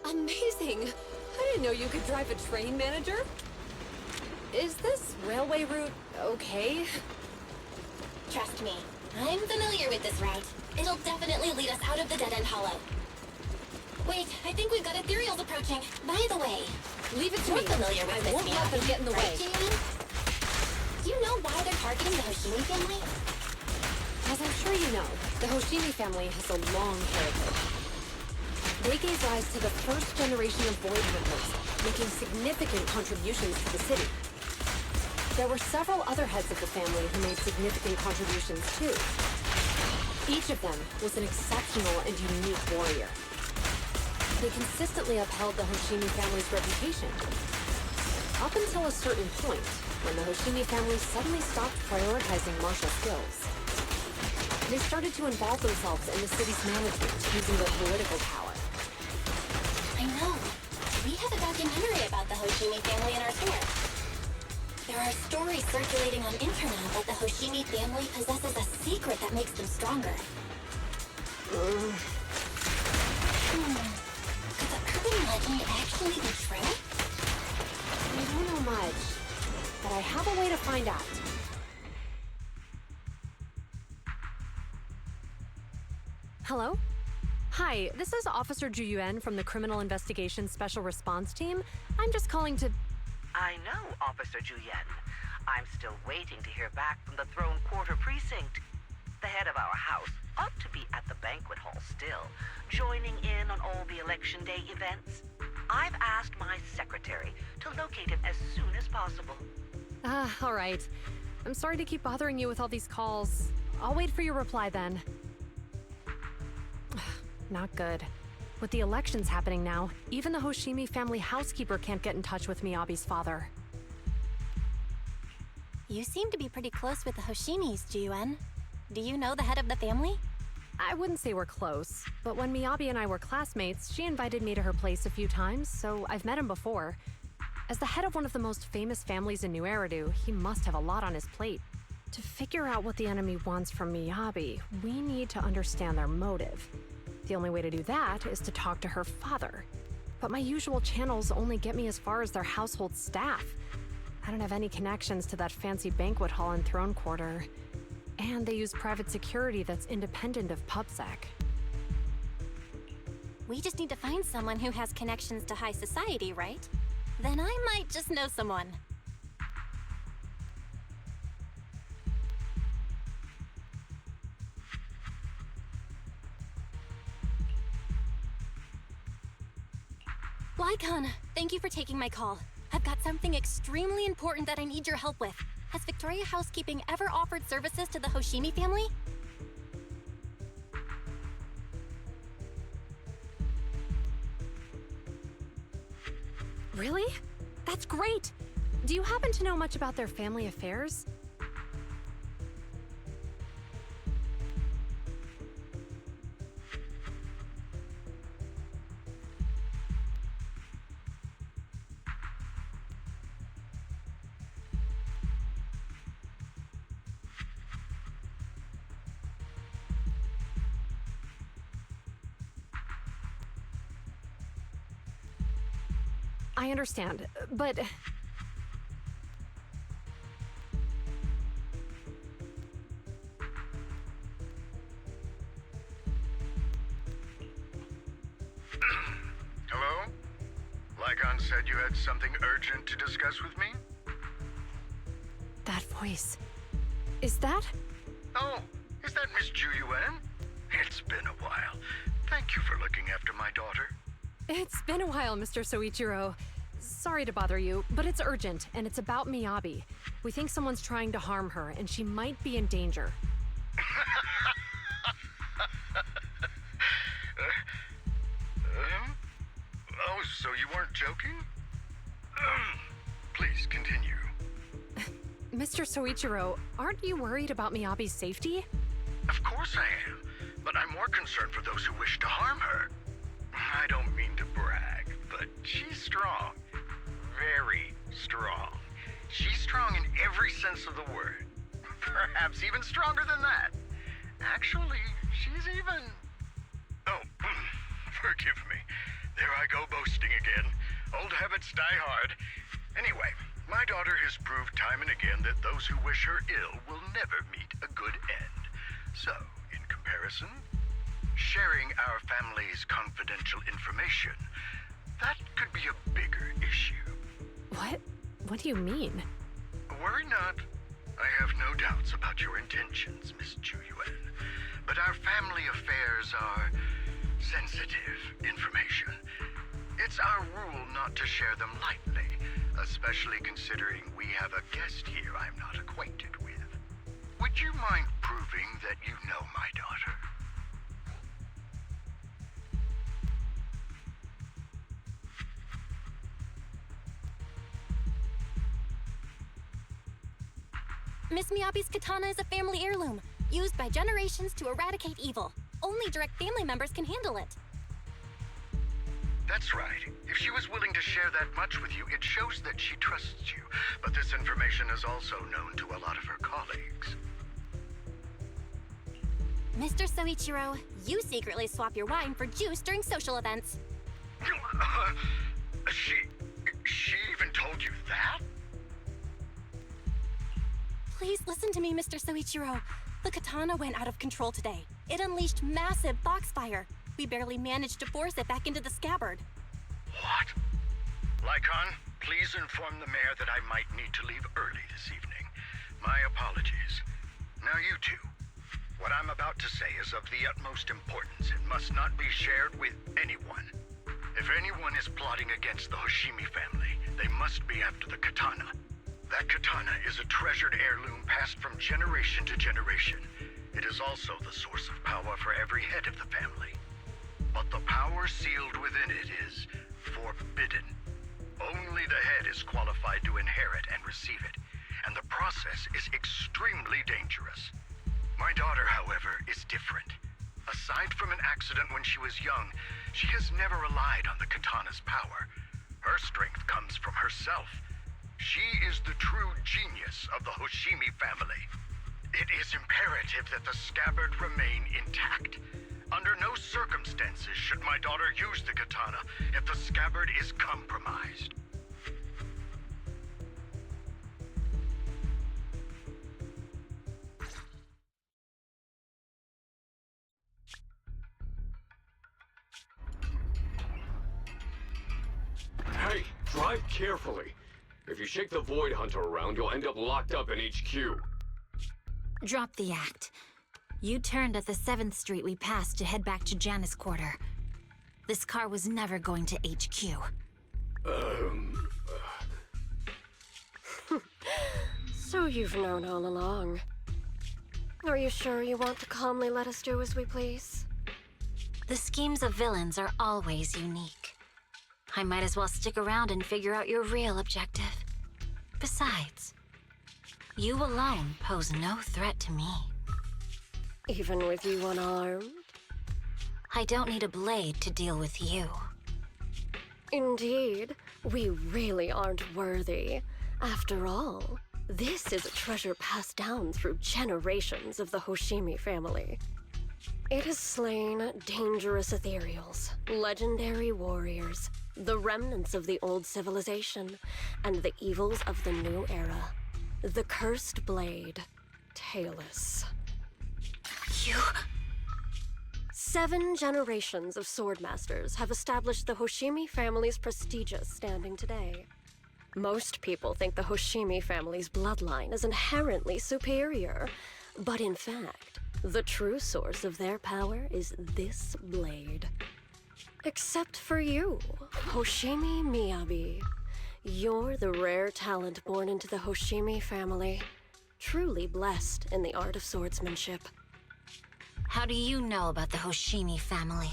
Amazing! I didn't know you could drive a train, manager. Is this railway route okay? Trust me, I'm familiar with this route. It'll definitely lead us out of the Dead End Hollow. Wait, I think we've got ethereals approaching. By the way, leave it to me. You're familiar with this, I won't let them get in the way. Jamie? Do you know why they're targeting the Hoshimi family? As I'm sure you know, the Hoshimi family has a long heritage. They gave rise to the first generation of void hunters, making significant contributions to the city. There were several other heads of the family who made significant contributions too. Each of them was an exceptional and unique warrior. They consistently upheld the Hoshimi family's reputation. Up until a certain point, when the Hoshimi family suddenly stopped prioritizing martial skills. They started to involve themselves in the city's management using their political power. I know. We have a documentary about the Hoshimi family in our tour. There are stories circulating on internet that the Hoshimi family possesses a secret that makes them stronger. Could the urban legend actually be true? I don't know much, but I have a way to find out. Hello? Hi, this is Officer Zhu Yuan from the Criminal Investigations Special Response Team. I'm just calling to... I know, Officer Zhu Yuan. I'm still waiting to hear back from the Throne Quarter Precinct. The head of our house ought to be at the banquet hall still, joining in on all the Election Day events. I've asked my secretary to locate him as soon as possible. all right. I'm sorry to keep bothering you with all these calls. I'll wait for your reply then. Not good. With the elections happening now, even the Hoshimi family housekeeper can't get in touch with Miyabi's father. You seem to be pretty close with the Hoshimis, Ji-Yuan. Do you know the head of the family? I wouldn't say we're close, but when Miyabi and I were classmates, she invited me to her place a few times, so I've met him before. As the head of one of the most famous families in New Eridu, he must have a lot on his plate. To figure out what the enemy wants from Miyabi, we need to understand their motive. The only way to do that is to talk to her father. But my usual channels only get me as far as their household staff. I don't have any connections to that fancy banquet hall in Throne Quarter. And they use private security that's independent of PubSec. We just need to find someone who has connections to high society, right? Then I might just know someone. Lycon, thank you for taking my call. I've got something extremely important that I need your help with. Has Victoria Housekeeping ever offered services to the Hoshimi family? Really? That's great! Do you happen to know much about their family affairs? I understand, but... Hello? Lycon said you had something urgent to discuss with me? That voice... Is that... Oh, is that Miss Ju Yuan? It's been a while. Thank you for looking after my daughter. It's been a while, Mr. Soichiro. Sorry to bother you, but it's urgent, and it's about Miyabi. We think someone's trying to harm her, and she might be in danger. Oh, so you weren't joking? Please continue. Mr. Soichiro, aren't you worried about Miyabi's safety? Of course I am, but I'm more concerned for those who wish to harm her. I don't mean to brag, but she's strong. Very strong. She's strong in every sense of the word. Perhaps even stronger than that. Actually, she's even... Oh, forgive me. There I go boasting again. Old habits die hard. Anyway, my daughter has proved time and again that those who wish her ill will never meet a good end. So, in comparison, sharing our family's confidential information, that could be a bigger issue. What? What do you mean? Worry not. I have no doubts about your intentions, Miss Ju Yuan. But our family affairs are sensitive information. It's our rule not to share them lightly, especially considering we have a guest here I'm not acquainted with. Would you mind proving that you know my daughter? Miss Miyabi's katana is a family heirloom, used by generations to eradicate evil. Only direct family members can handle it. That's right. If she was willing to share that much with you, it shows that she trusts you. But this information is also known to a lot of her colleagues. Mr. Soichiro, you secretly swap your wine for juice during social events. She even told you that? Please listen to me, Mr. Soichiro. The katana went out of control today. It unleashed massive foxfire. We barely managed to force it back into the scabbard. What? Lycon, please inform the mayor that I might need to leave early this evening. My apologies. Now you two. What I'm about to say is of the utmost importance and must not be shared with anyone. If anyone is plotting against the Hoshimi family, they must be after the katana. That katana is a treasured heirloom passed from generation to generation. It is also the source of power for every head of the family. But the power sealed within it is forbidden. Only the head is qualified to inherit and receive it, and the process is extremely dangerous. My daughter, however, is different. Aside from an accident when she was young, she has never relied on the katana's power. Her strength comes from herself. She is the true genius of the Hoshimi family. It is imperative that the scabbard remain intact. Under no circumstances should my daughter use the katana if the scabbard is compromised. Hey, drive carefully. If you shake the Void Hunter around, you'll end up locked up in HQ. Drop the act. You turned at the 7th Street we passed to head back to Janus Quarter. This car was never going to HQ. So you've known all along. Are you sure you want to calmly let us do as we please? The schemes of villains are always unique. I might as well stick around and figure out your real objective. Besides, you alone pose no threat to me. Even with you unarmed? I don't need a blade to deal with you. Indeed, we really aren't worthy. After all, this is a treasure passed down through generations of the Hoshimi family. It has slain dangerous ethereals, legendary warriors, The remnants of the old civilization, and the evils of the new era. The cursed blade, Talus. You... 7 generations of swordmasters have established the Hoshimi family's prestigious standing today. Most people think the Hoshimi family's bloodline is inherently superior, but in fact, the true source of their power is this blade. Except for you, Hoshimi Miyabi. You're the rare talent born into the Hoshimi family, truly blessed in the art of swordsmanship. How do you know about the Hoshimi family?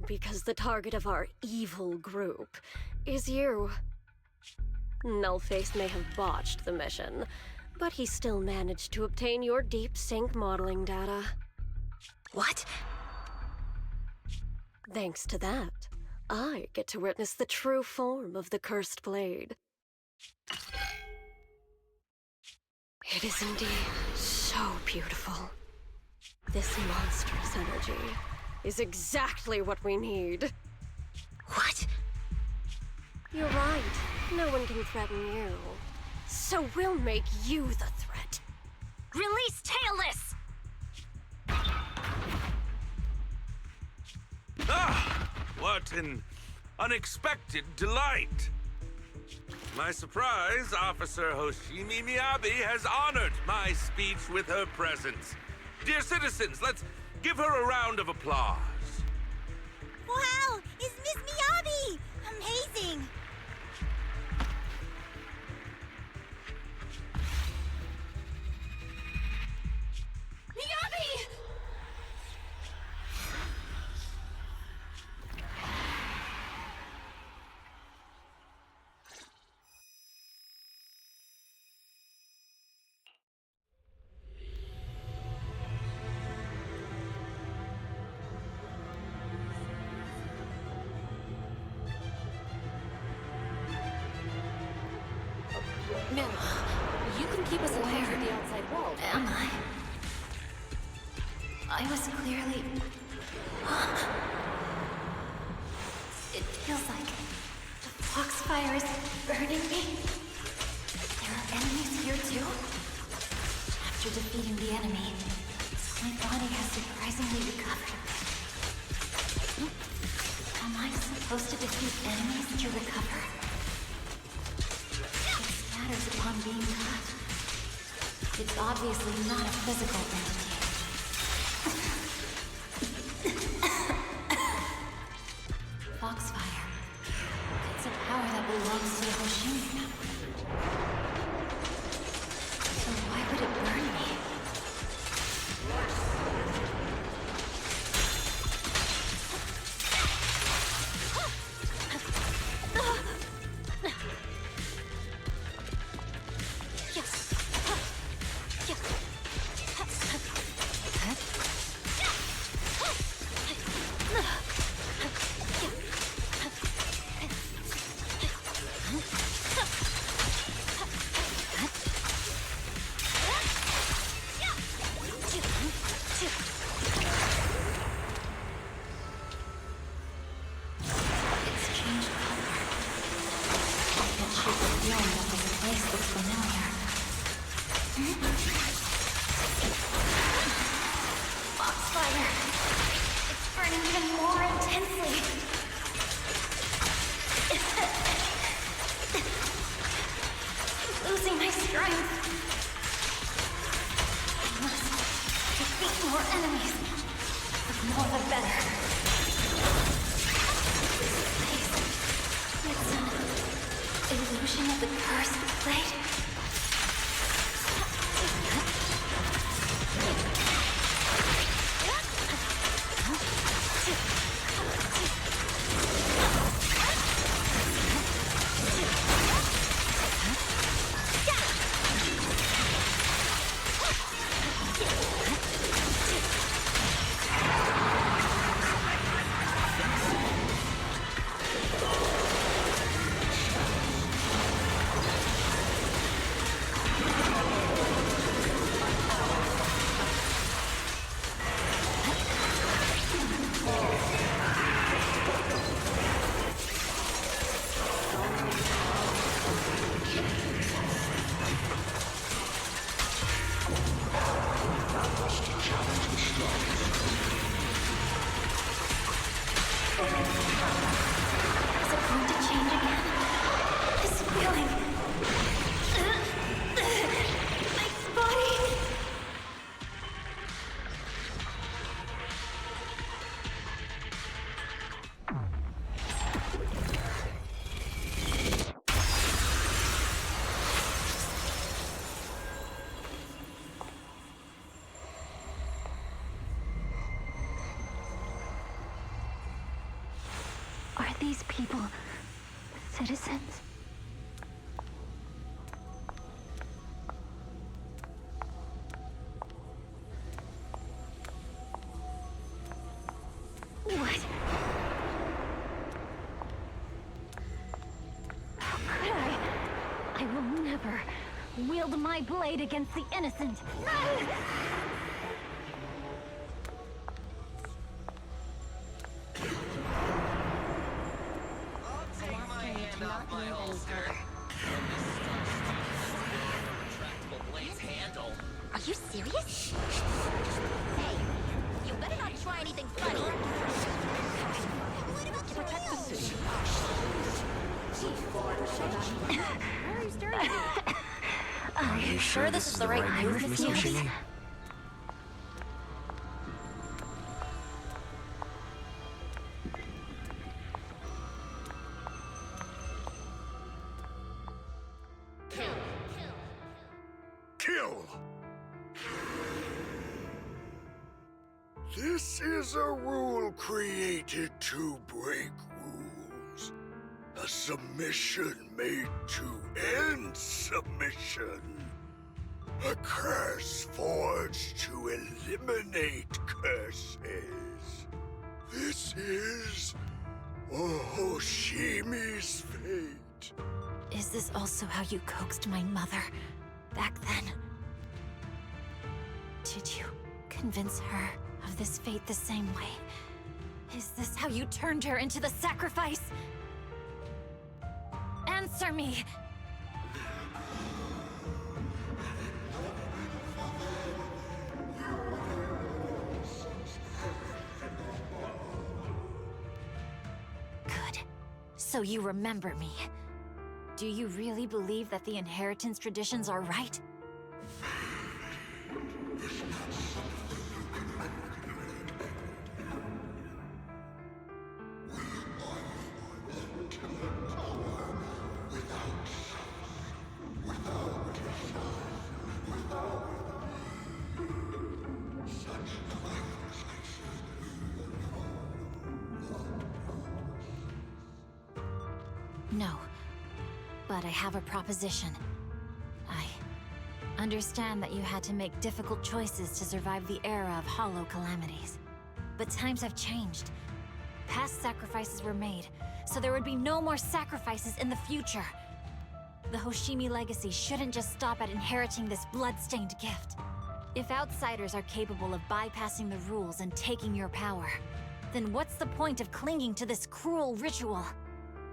Because the target of our evil group is you. Nullface may have botched the mission, but he still managed to obtain your deep sync modeling data. What? Thanks to that, I get to witness the true form of the cursed blade. It is indeed so beautiful. This monstrous energy is exactly what we need. What? You're right. No one can threaten you. So we'll make you the threat. Release Talus! Ah! What an unexpected delight! My surprise, Officer Hoshimi Miyabi has honored my speech with her presence. Dear citizens, let's give her a round of applause. Wow! It's Miss Miyabi! Amazing! Miyabi! No, you can keep us away from the outside world. Am I? I was clearly... It feels like the foxfire is burning me. There are enemies here too? After defeating the enemy, my body has surprisingly recovered. Am I supposed to defeat enemies to recover? Upon being caught. It's obviously not a physical entity. Foxfire. It's a power that belongs to the Hoshimi family. So why would it burn me? Foxfire! It's burning even more intensely! I'm losing my strength! I must defeat more enemies. The more the better. This place, it's an illusion of the cursed blade. Is it going to change again? This feeling. My body. Are these people citizens? What? How could I? I will never wield my blade against the innocent. Take my hand off my holster. When Miss Stark student lets go of her retractable blade's handle. Are you serious? Hey, you better not try anything funny. To protect the city. Why are you staring at me? Are you sure this is the right move, Miss Oshimi? Kill! This is a rule created to break rules. A submission made to end submission. A curse forged to eliminate curses. This is Hoshimi's fate. Is this also how you coaxed my mother back then? Did you convince her of this fate the same way? Is this how you turned her into the sacrifice? Answer me! Good. So you remember me. Do you really believe that the inheritance traditions are right? No. But I have a proposition. I understand that you had to make difficult choices to survive the era of hollow calamities. But times have changed. Past sacrifices were made, so there would be no more sacrifices in the future. The Hoshimi legacy shouldn't just stop at inheriting this blood-stained gift. If outsiders are capable of bypassing the rules and taking your power, then what's the point of clinging to this cruel ritual?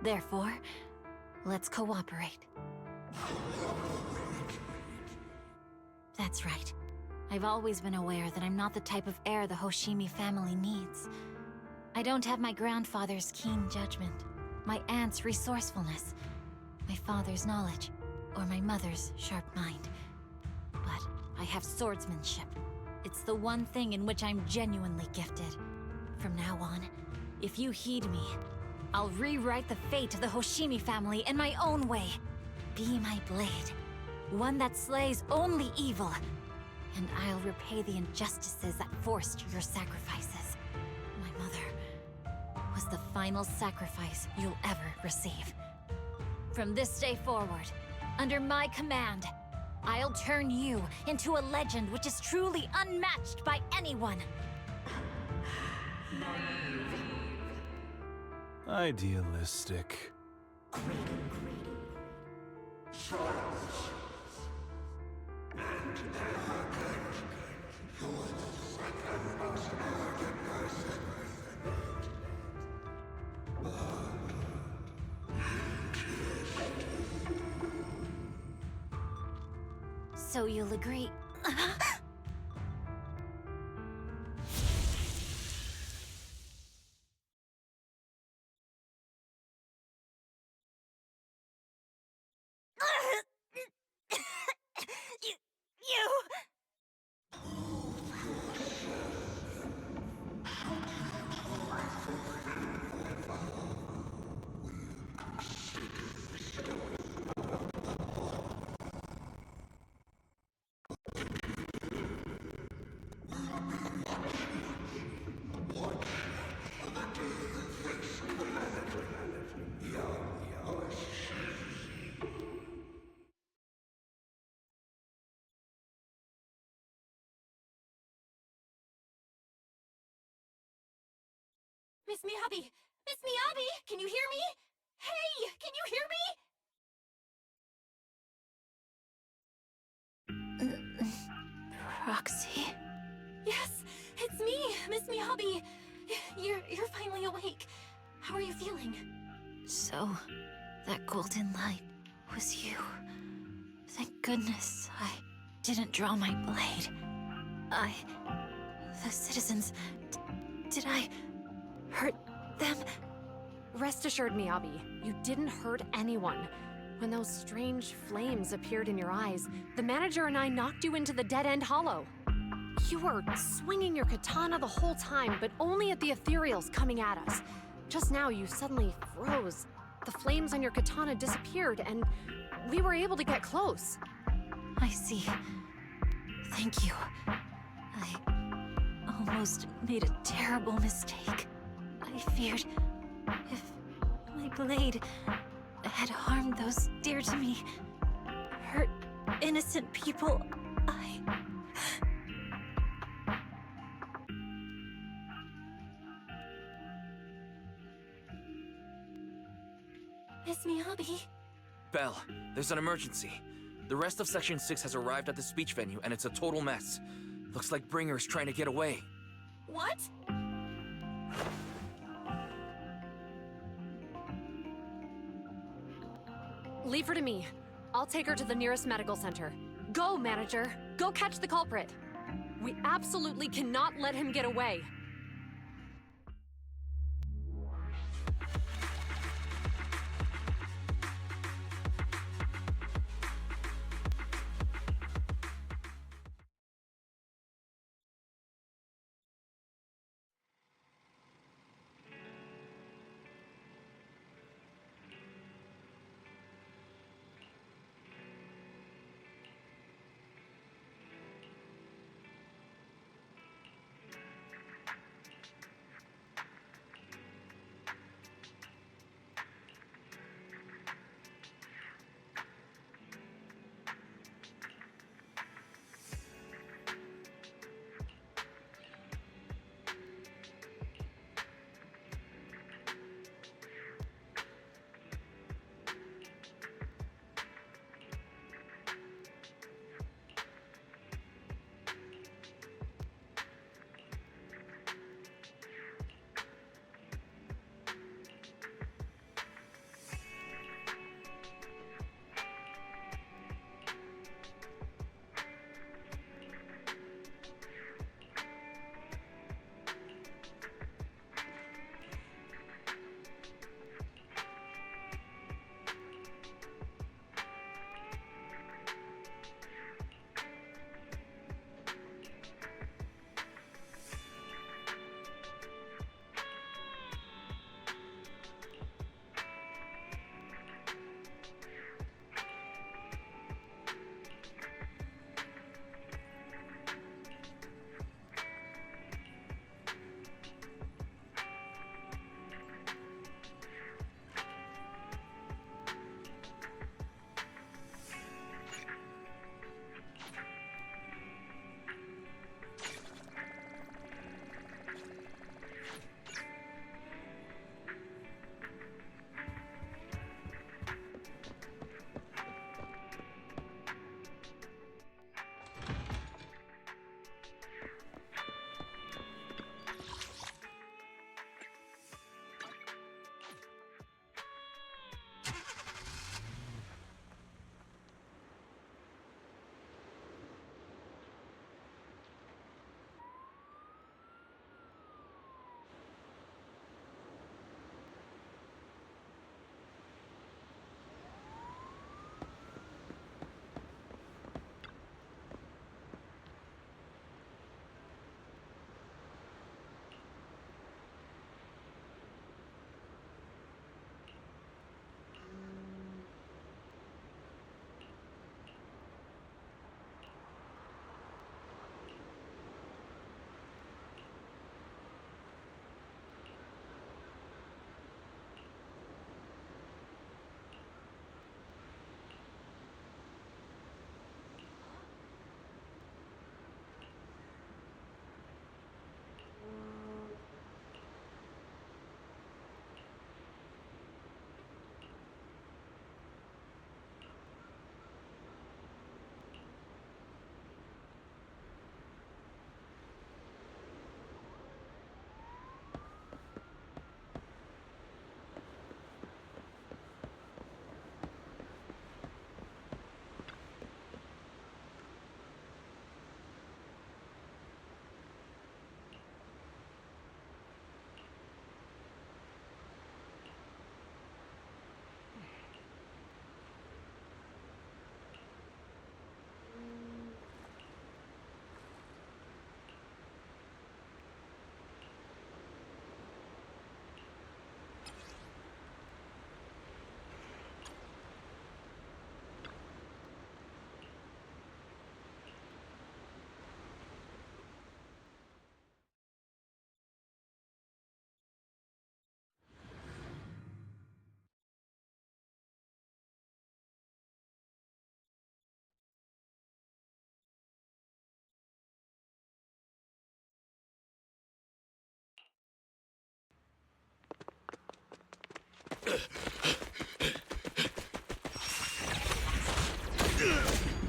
Therefore, let's cooperate. That's right. I've always been aware that I'm not the type of heir the Hoshimi family needs. I don't have my grandfather's keen judgment, my aunt's resourcefulness, my father's knowledge, or my mother's sharp mind. But I have swordsmanship. It's the one thing in which I'm genuinely gifted. From now on, if you heed me, I'll rewrite the fate of the Hoshimi family in my own way. Be my blade, one that slays only evil, and I'll repay the injustices that forced your sacrifices. My mother was the final sacrifice you'll ever receive. From this day forward, under my command, I'll turn you into a legend which is truly unmatched by anyone. Idealistic. So you'll agree. you! Miss Miyabi! Miss Miyabi! Can you hear me? Hey! Can you hear me? Proxy? Yes, it's me, Miss Miyabi. You're finally awake. How are you feeling? So, that golden light was you. Thank goodness I didn't draw my blade. The citizens... did I hurt them? Rest assured, Miyabi, you didn't hurt anyone. When those strange flames appeared in your eyes, the manager and I knocked you into the dead-end hollow. You were swinging your katana the whole time, but only at the ethereals coming at us. Just now, you suddenly froze. The flames on your katana disappeared, and we were able to get close. I see. Thank you. I almost made a terrible mistake. I feared if my blade had harmed those dear to me, hurt innocent people, Miss Miyabi? Belle, there's an emergency. The rest of Section 6 has arrived at the speech venue, and it's a total mess. Looks like Bringer's trying to get away. What? Leave her to me. I'll take her to the nearest medical center. Go, manager. Go catch the culprit. We absolutely cannot let him get away.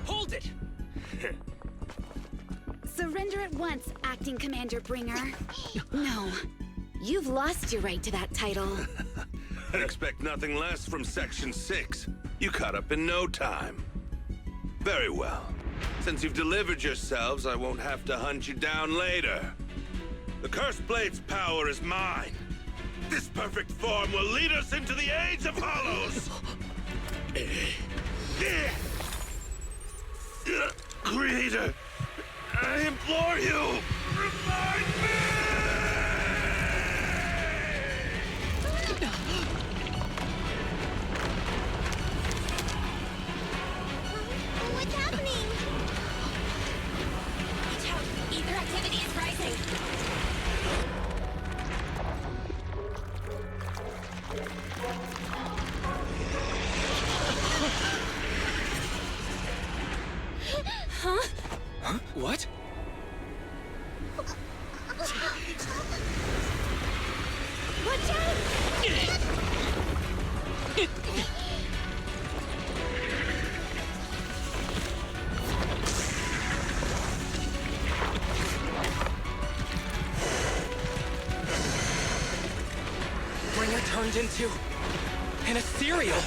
Hold it! Surrender at once, Acting Commander Bringer. No. You've lost your right to that title. I'd expect nothing less from Section 6. You caught up in no time. Very well. Since you've delivered yourselves, I won't have to hunt you down later. The Cursed Blade's power is mine. This perfect form will lead us into the Age of Hollows! Creator, I implore you, remind me! What's happening? Watch out! Ether activity is rising! Huh? What? Watch out! Bringer turned into an ethereal.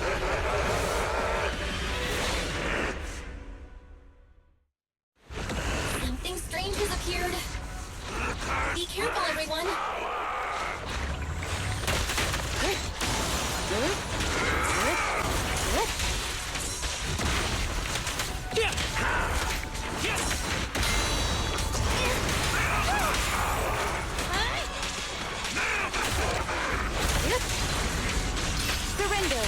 Something strange has appeared. Be careful, everyone. Surrender!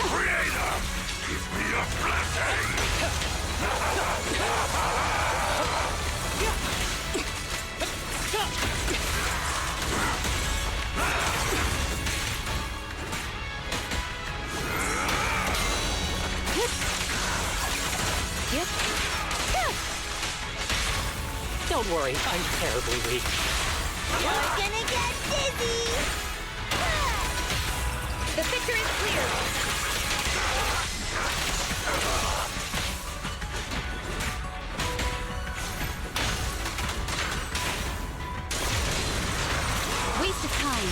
Creator, give me a blessing! Don't worry, I'm terribly weak. You're gonna get dizzy! The picture is clear! Waste of time.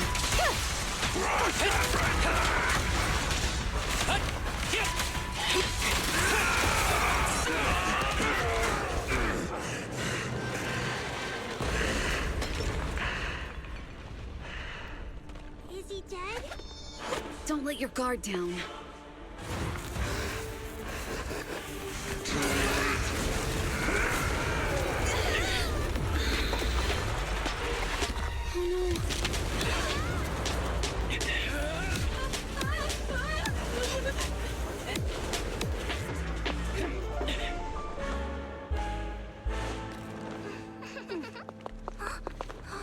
Is he dead? Don't let your guard down. Oh no.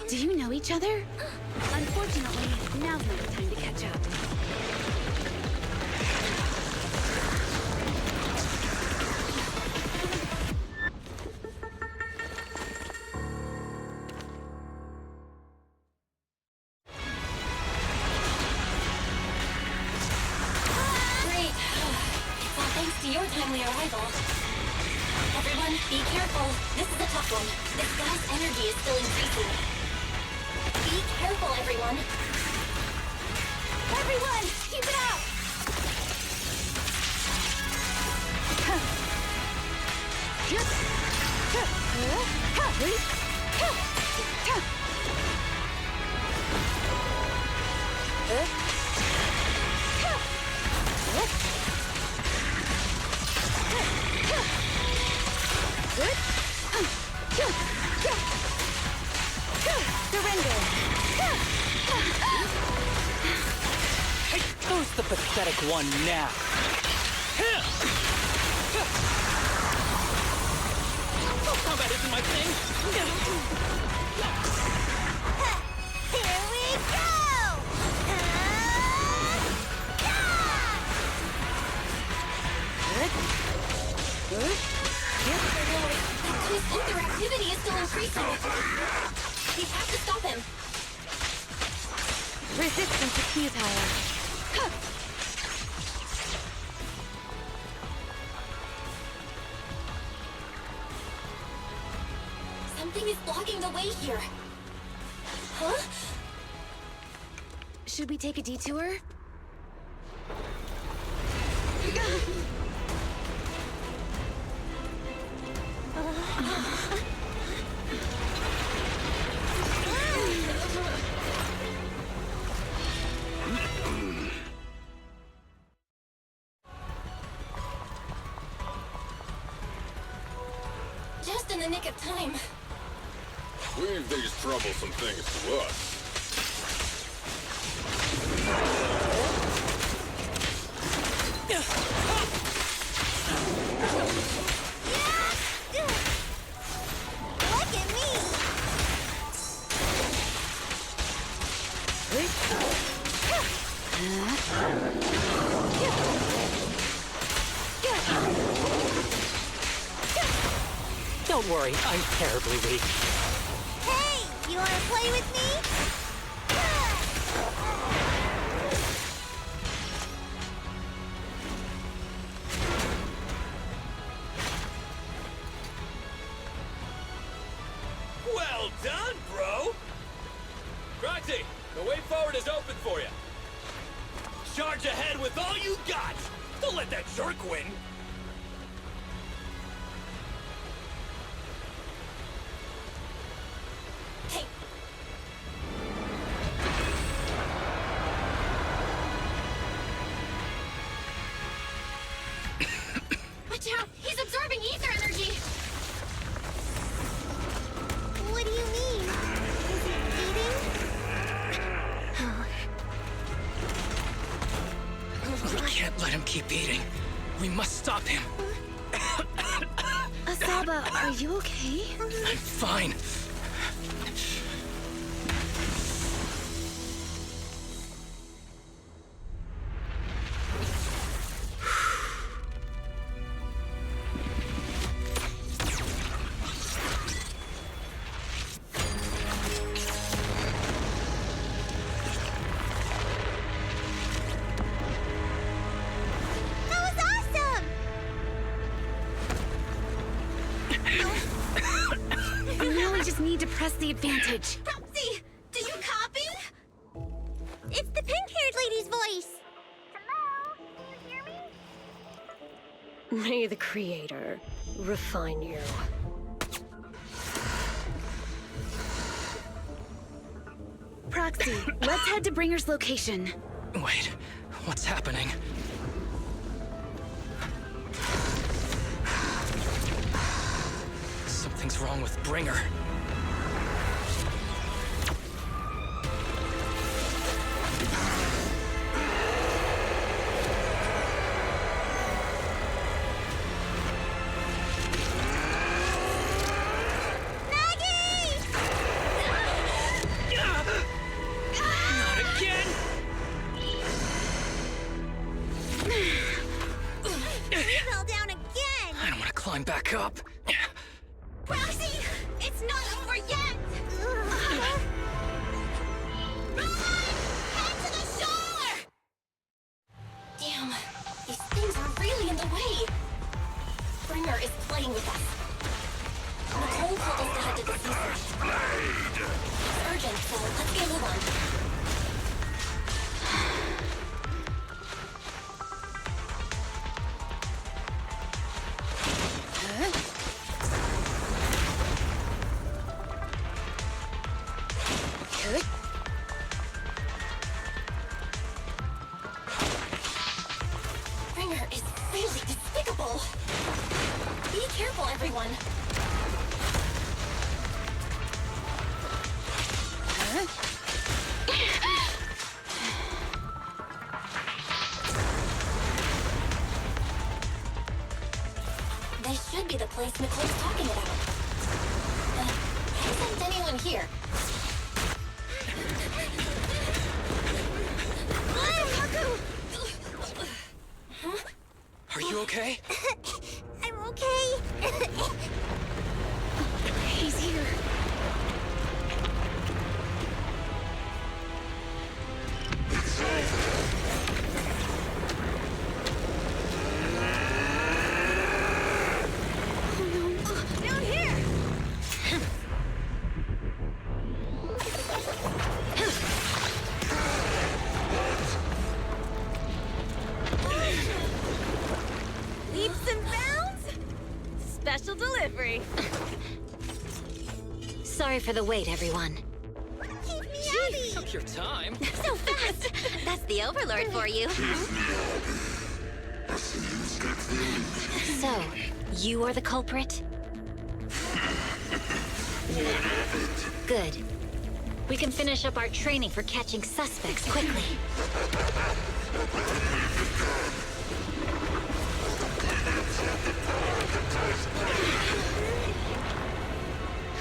Do you know each other? Unfortunately, now's not the time to catch up. Great. It's all thanks to your timely arrival. Everyone, be careful. This is a tough one. This guy's energy is still increasing. Be careful, everyone. Everyone, keep it up! Hey, who's the pathetic one now? Oh, combat isn't my thing. Here we go! activity is still increasing. We have to stop him. Resistance is futile. Something is blocking the way here. Huh? Should we take a detour? Just in the nick of time. Leave these troublesome things to us. Look at me! Don't worry, I'm terribly weak. Hey, you wanna play with me? Well done, bro! Proxy, the way forward is open for you. Charge ahead with all you got! Don't let that jerk win! Watch out! He's absorbing ether energy! What do you mean? Is he eating? We can't let him keep eating. We must stop him. Asaba, are you okay? I'm fine. Now we just need to press the advantage. Proxy, do you copy? It's the pink-haired lady's voice. Hello, can you hear me? May the Creator refine you. Proxy, let's head to Bringer's location. Wait, what's happening? Something's wrong with Bringer. Not again! You fell down again! I don't want to climb back up. Proxy, it's not over yet! Run! Head to the shore! Damn, these things are really in the way. Bringer is playing with us. Nicole told us to head to the seaside. It's urgent, so let's get a move on. Bringer is really despicable. Be careful, everyone. This should be the place Nicole's talking about. Hasn't anyone here? Huh? Are you okay? I'm okay. delivery. Sorry for the wait, everyone. Miyabis! Took your time. So fast! That's the Overlord for you. So, you are the culprit? Good. We can finish up our training for catching suspects quickly.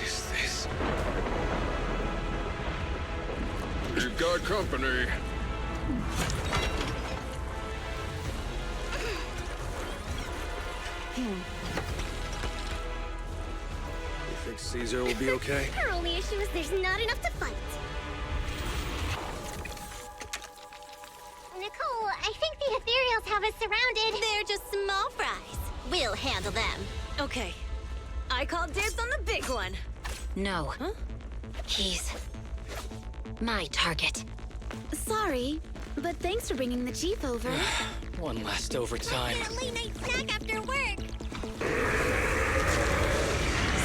Is this? You've got company. You think Caesar will be okay? Her only issue is there's not enough to fight. Nicole, I think the ethereals have us surrounded. They're just small fries. We'll handle them. Okay. I call dibs on the big one. No. Huh? He's my target. Sorry, but thanks for bringing the chief over. One last overtime. Get a late night snack after work.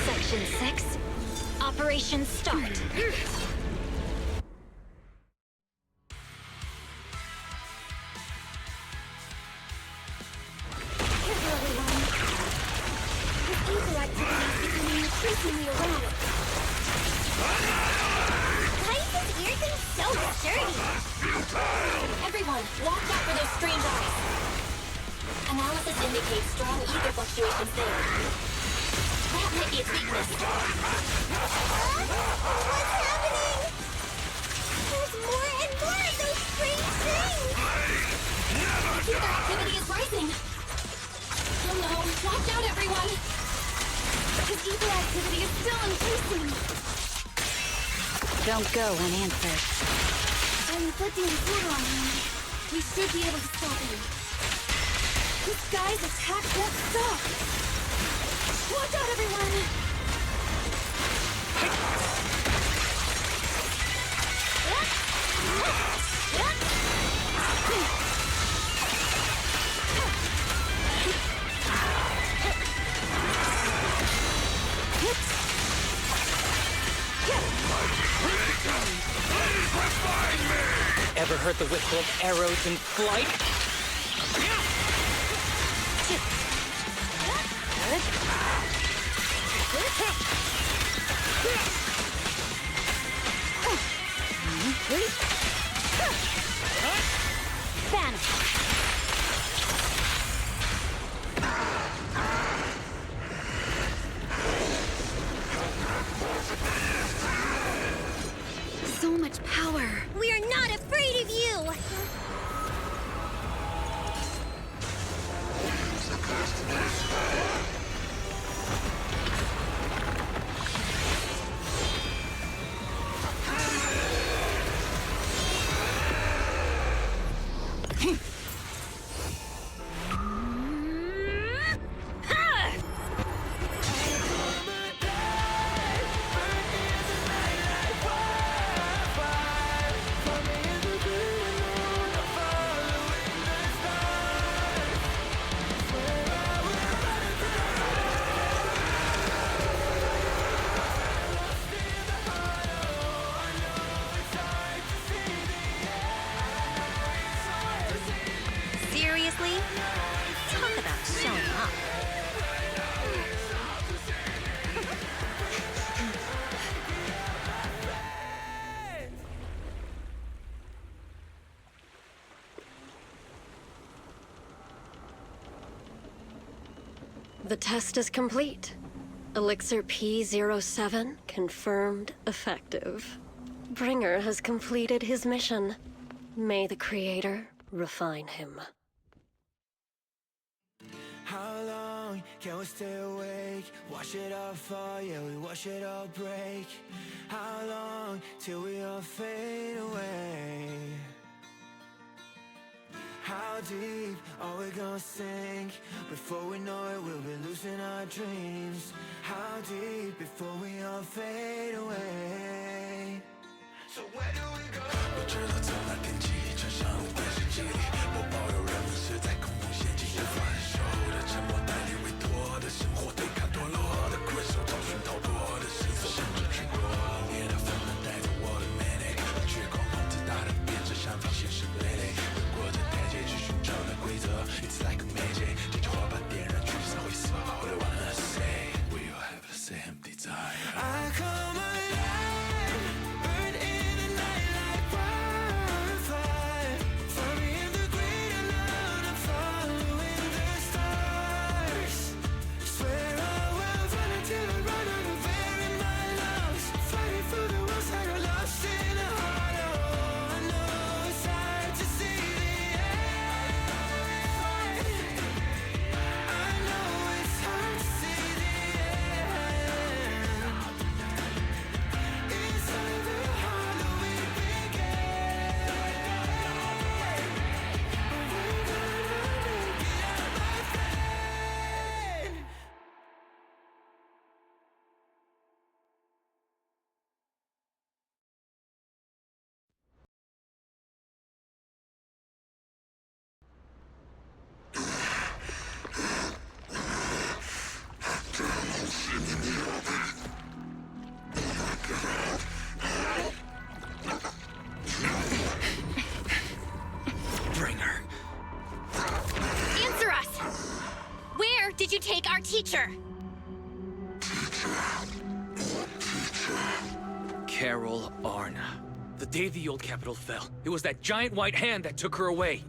Section 6. Operation start. Increasingly erratic. Why is this weird thing so sturdy? Everyone, watch out for those strange eyes. Analysis indicates strong ether fluctuations there. That might be its weakness. What's happening? There's more and more of those strange things! Ether activity is rising. Oh no, watch out everyone! His ether activity is still increasing. Don't go unanswered. I'm inflicting a portal on him. We should be able to stop him. This guy's attack won't stop. Watch out, everyone! Ever heard the whistle of arrows in flight? So much power. We are not afraid of you! Seriously? Talk about showing up. The test is complete. Elixir P07 confirmed effective. Bringer has completed his mission. May the Creator refine him. How long can we stay awake? Wash it all fall, yeah, we wash it all break. How long till we all fade away? How deep are we gonna sink? Before we know it, we'll be losing our dreams. How deep before we all fade away? So where do we go? 我知道走了天际，穿上了电视机里，我保有人们是在空中陷阱的反手的沉默，带领委托的生活，对抗堕落的 our teacher? Carol Arna. The day the old capital fell, it was that giant white hand that took her away.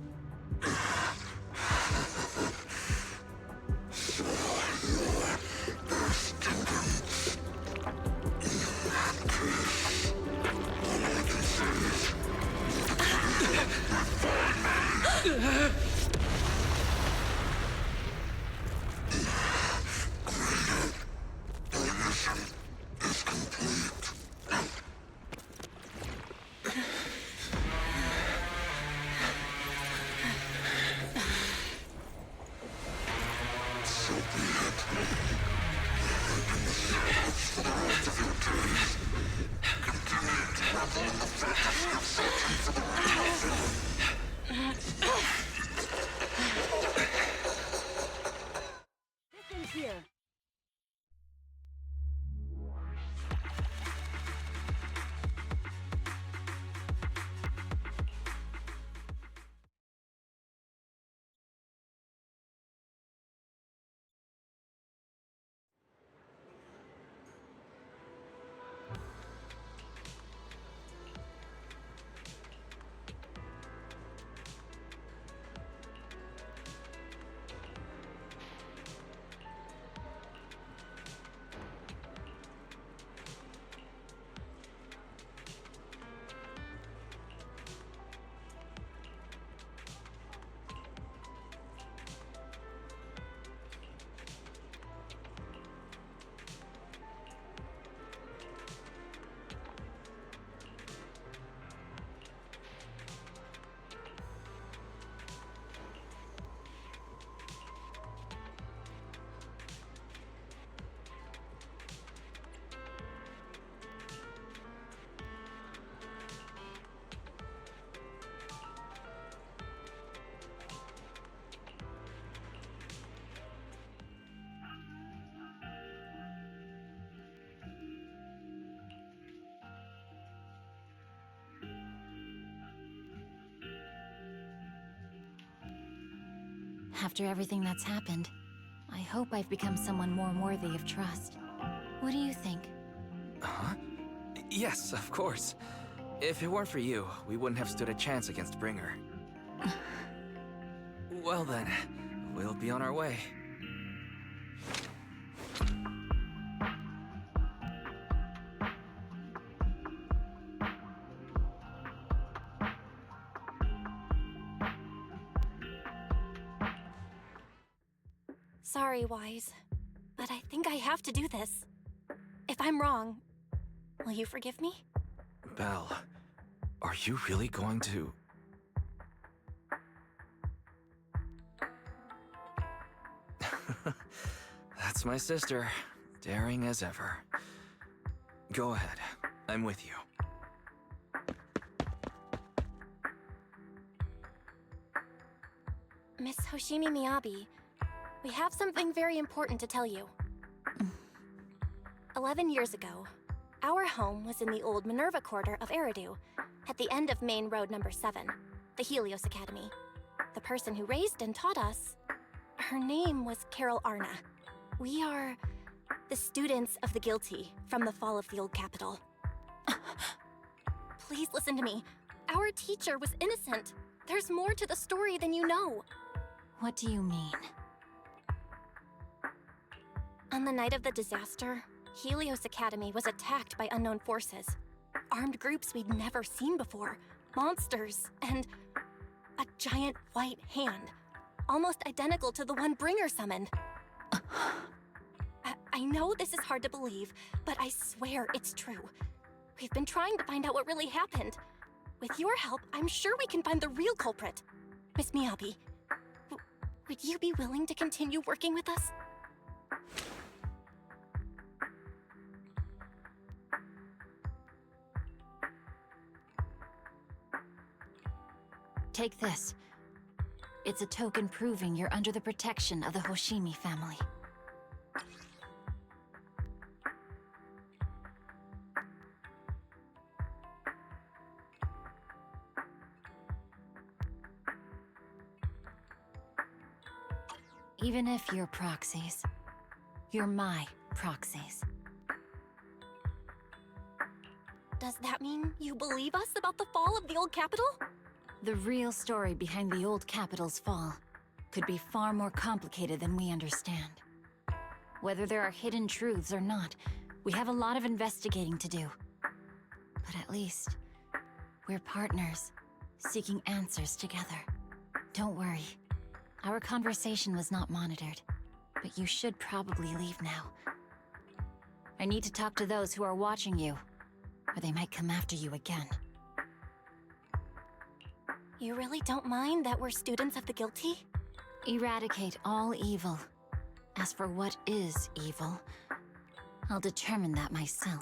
After everything that's happened, I hope I've become someone more worthy of trust. What do you think? Huh? Yes, of course. If it weren't for you, we wouldn't have stood a chance against Bringer. Well then, we'll be on our way. Sorry, Wise, but I think I have to do this. If I'm wrong, will you forgive me? Belle, are you really going to... That's my sister, daring as ever. Go ahead, I'm with you. Miss Hoshimi Miyabi, we have something very important to tell you. 11 years ago, our home was in the old Minerva Quarter of Eridu, at the end of Main Road number 7, the Helios Academy. The person who raised and taught us, her name was Carol Arna. We are the students of the guilty from the fall of the old capital. Please listen to me. Our teacher was innocent. There's more to the story than you know. What do you mean? On the night of the disaster, Helios Academy was attacked by unknown forces. Armed groups we'd never seen before. Monsters, and a giant white hand. Almost identical to the one Bringer summoned. I know this is hard to believe, but I swear it's true. We've been trying to find out what really happened. With your help, I'm sure we can find the real culprit. Miss Miyabi, would you be willing to continue working with us? Take this. It's a token proving you're under the protection of the Hoshimi family. Even if you're proxies, You're my proxies. Does that mean you believe us about the fall of the old capital? The real story behind the old capital's fall could be far more complicated than we understand. Whether there are hidden truths or not, we have a lot of investigating to do. But at least, we're partners, seeking answers together. Don't worry. Our conversation was not monitored, but you should probably leave now. I need to talk to those who are watching you, or they might come after you again. You really don't mind that we're students of the guilty? Eradicate all evil. As for what is evil, I'll determine that myself.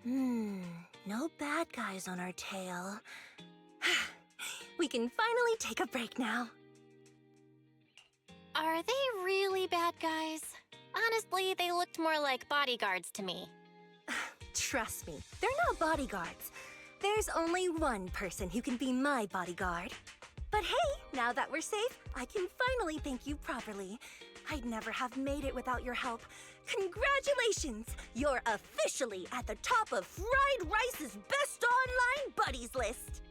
No bad guys on our tail. We can finally take a break now. Are they really bad guys? Honestly, they looked more like bodyguards to me. Trust me, they're not bodyguards. There's only one person who can be my bodyguard. But hey, now that we're safe, I can finally thank you properly. I'd never have made it without your help. Congratulations! You're officially at the top of Fried Rice's Best Online Buddies list!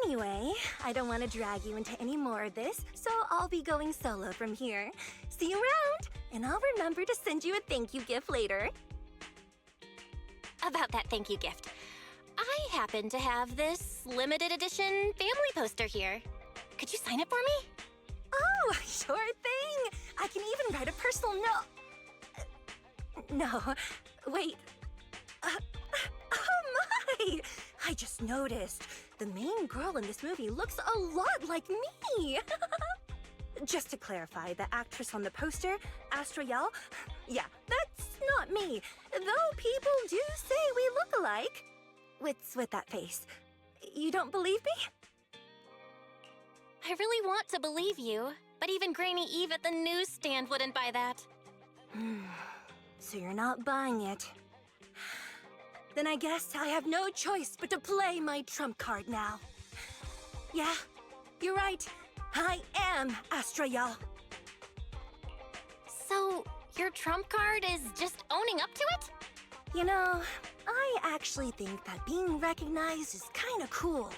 Anyway, I don't want to drag you into any more of this, so I'll be going solo from here. See you around, and I'll remember to send you a thank you gift later. About that thank you gift, I happen to have this limited edition family poster here. Could you sign it for me? Oh, sure thing! I can even write a personal note. No, wait. Oh my! I just noticed. The main girl in this movie looks a lot like me. Just to clarify, the actress on the poster, Astra Yell, yeah, that's not me. Though people do say we look alike. What's with that face? You don't believe me? I really want to believe you, but even Granny Eve at the newsstand wouldn't buy that. So you're not buying it. Then I guess I have no choice but to play my trump card now. Yeah, you're right. I am Astra Yell. So, your trump card is just owning up to it? You know, I actually think that being recognized is kinda cool.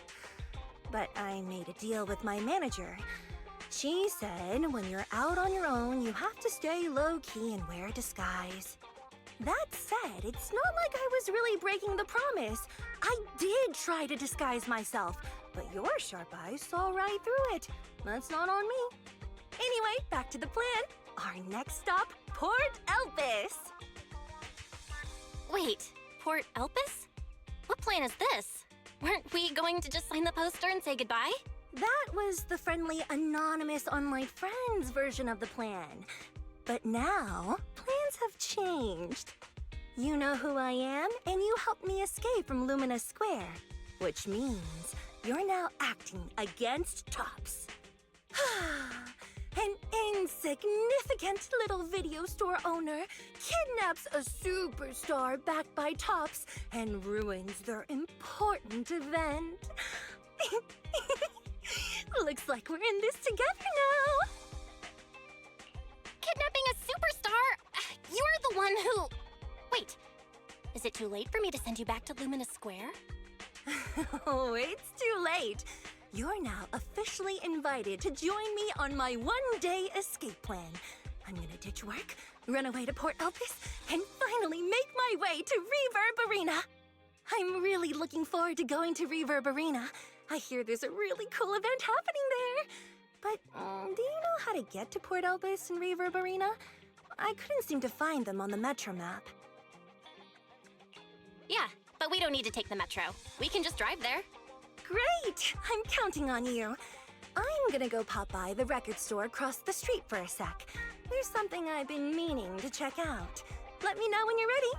But I made a deal with my manager. She said when you're out on your own, you have to stay low-key and wear a disguise. That said, it's not like I was really breaking the promise. I did try to disguise myself, but your sharp eyes saw right through it. That's not on me. Anyway, back to the plan. Our next stop, Port Elpis. Wait, Port Elpis? What plan is this? Weren't we going to just sign the poster and say goodbye? That was the friendly, anonymous online friends version of the plan. But now, plans have changed. You know who I am, and you helped me escape from Lumina Square. Which means you're now acting against Tops. An insignificant little video store owner kidnaps a superstar backed by Tops and ruins their important event. Looks like we're in this together now. Kidnapping a superstar? You're the one who... Wait, is it too late for me to send you back to Lumina Square? Oh, it's too late. You're now officially invited to join me on my one-day escape plan. I'm gonna ditch work, run away to Port Elpis, and finally make my way to Reverb Arena. I'm really looking forward to going to Reverb Arena. I hear there's a really cool event happening there. But do you know how to get to Port Elpis and Reverb Arena? I couldn't seem to find them on the Metro map. Yeah, but we don't need to take the Metro. We can just drive there. Great! I'm counting on you. I'm gonna go pop by the record store across the street for a sec. There's something I've been meaning to check out. Let me know when you're ready.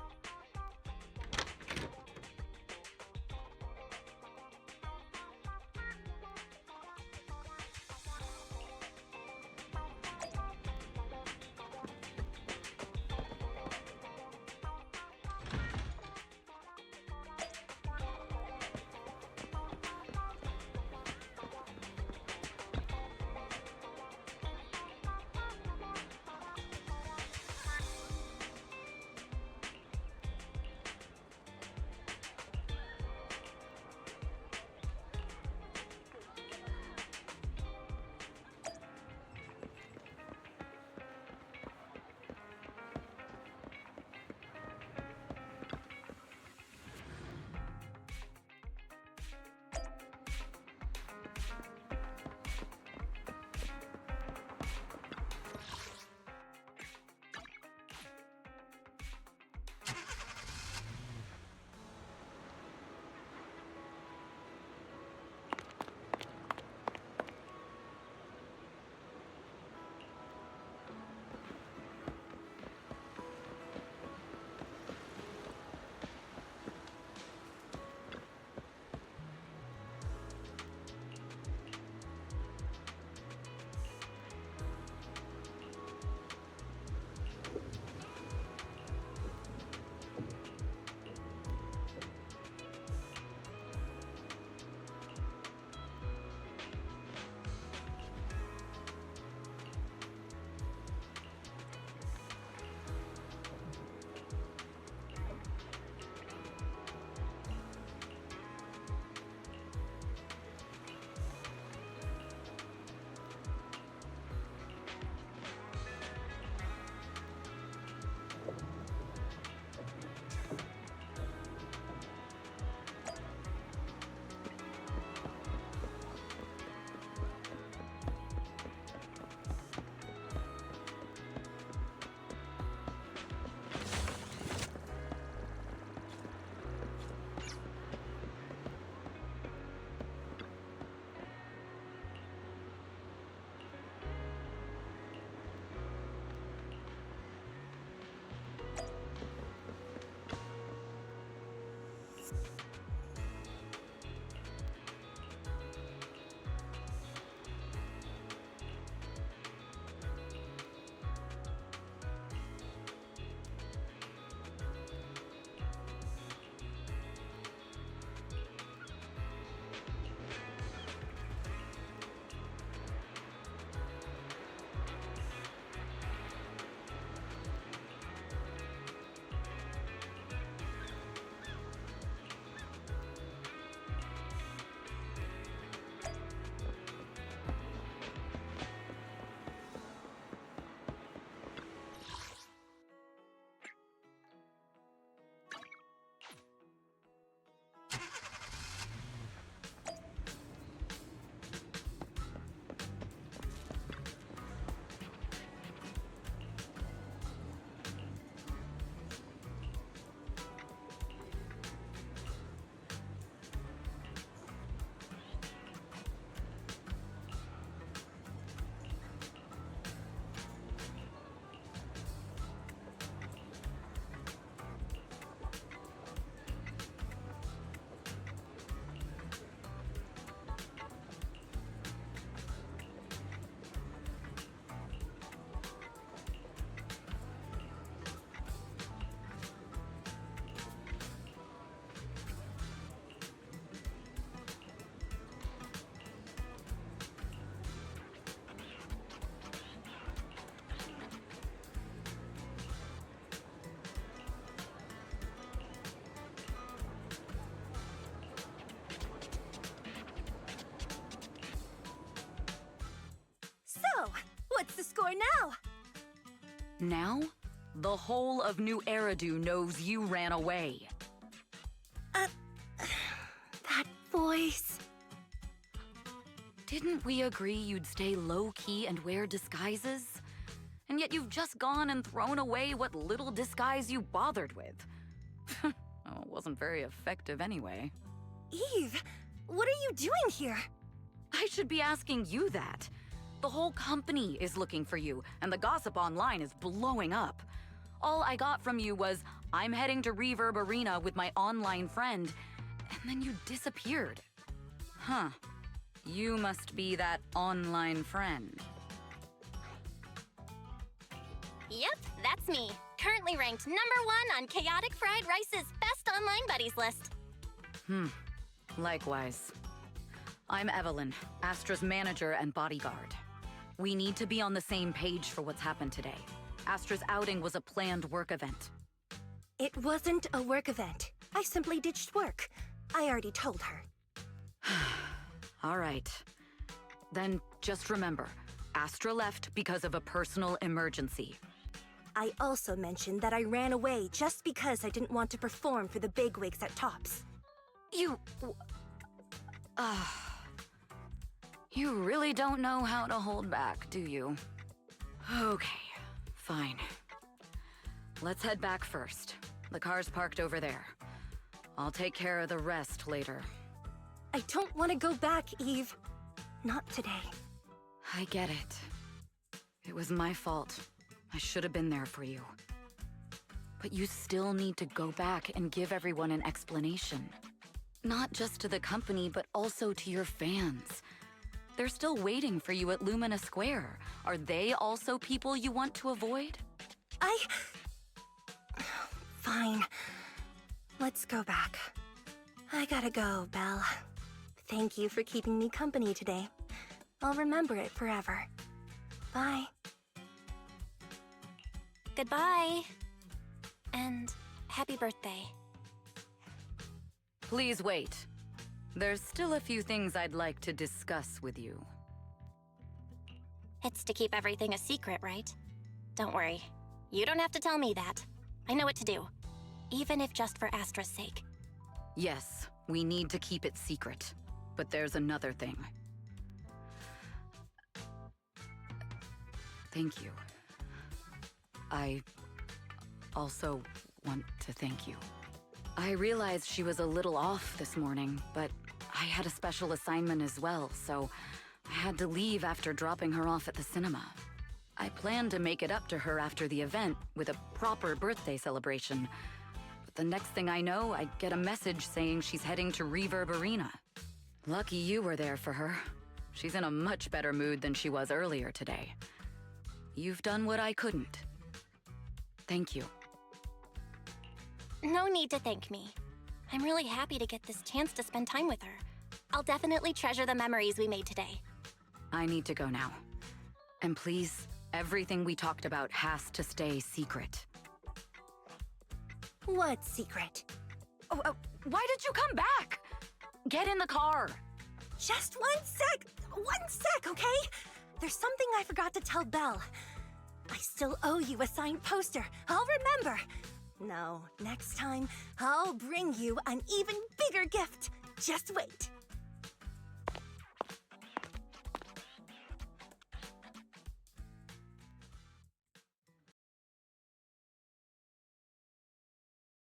Now, the whole of New Eridu knows you ran away. That voice... Didn't we agree you'd stay low-key and wear disguises? And yet you've just gone and thrown away what little disguise you bothered with. Well, it wasn't very effective anyway. Eve, what are you doing here? I should be asking you that. The whole company is looking for you, and the gossip online is blowing up. All I got from you was, I'm heading to Reverb Arena with my online friend, and then you disappeared. Huh. You must be that online friend. Yep, that's me. Currently ranked #1 on Chaotic Fried Rice's Best Online Buddies list. Likewise. I'm Evelyn, Astra's manager and bodyguard. We need to be on the same page for what's happened today. Astra's outing was a planned work event. It wasn't a work event. I simply ditched work. I already told her. All right. Then just remember, Astra left because of a personal emergency. I also mentioned that I ran away just because I didn't want to perform for the bigwigs at Tops. You really don't know how to hold back, do you? Okay, fine. Let's head back first. The car's parked over there. I'll take care of the rest later. I don't want to go back, Eve. Not today. I get it. It was my fault. I should have been there for you. But you still need to go back and give everyone an explanation. Not just to the company, but also to your fans. They're still waiting for you at Lumina Square. Are they also people you want to avoid? Fine. Let's go back. I gotta go, Belle. Thank you for keeping me company today. I'll remember it forever. Bye. Goodbye. And happy birthday. Please wait. There's still a few things I'd like to discuss with you. It's to keep everything a secret, right? Don't worry. You don't have to tell me that. I know what to do. Even if just for Astra's sake. Yes, we need to keep it secret. But there's another thing. Thank you. I also want to thank you. I realized she was a little off this morning, but I had a special assignment as well, so I had to leave after dropping her off at the cinema. I planned to make it up to her after the event with a proper birthday celebration. But the next thing I know, I get a message saying she's heading to Reverb Arena. Lucky you were there for her. She's in a much better mood than she was earlier today. You've done what I couldn't. Thank you. No need to thank me. I'm really happy to get this chance to spend time with her. I'll definitely treasure the memories we made today. I need to go now. And please, everything we talked about has to stay secret. What secret? Why did you come back? Get in the car. Just 1 sec! 1 sec, okay? There's something I forgot to tell Belle. I still owe you a signed poster. I'll remember. No, next time, I'll bring you an even bigger gift. Just wait.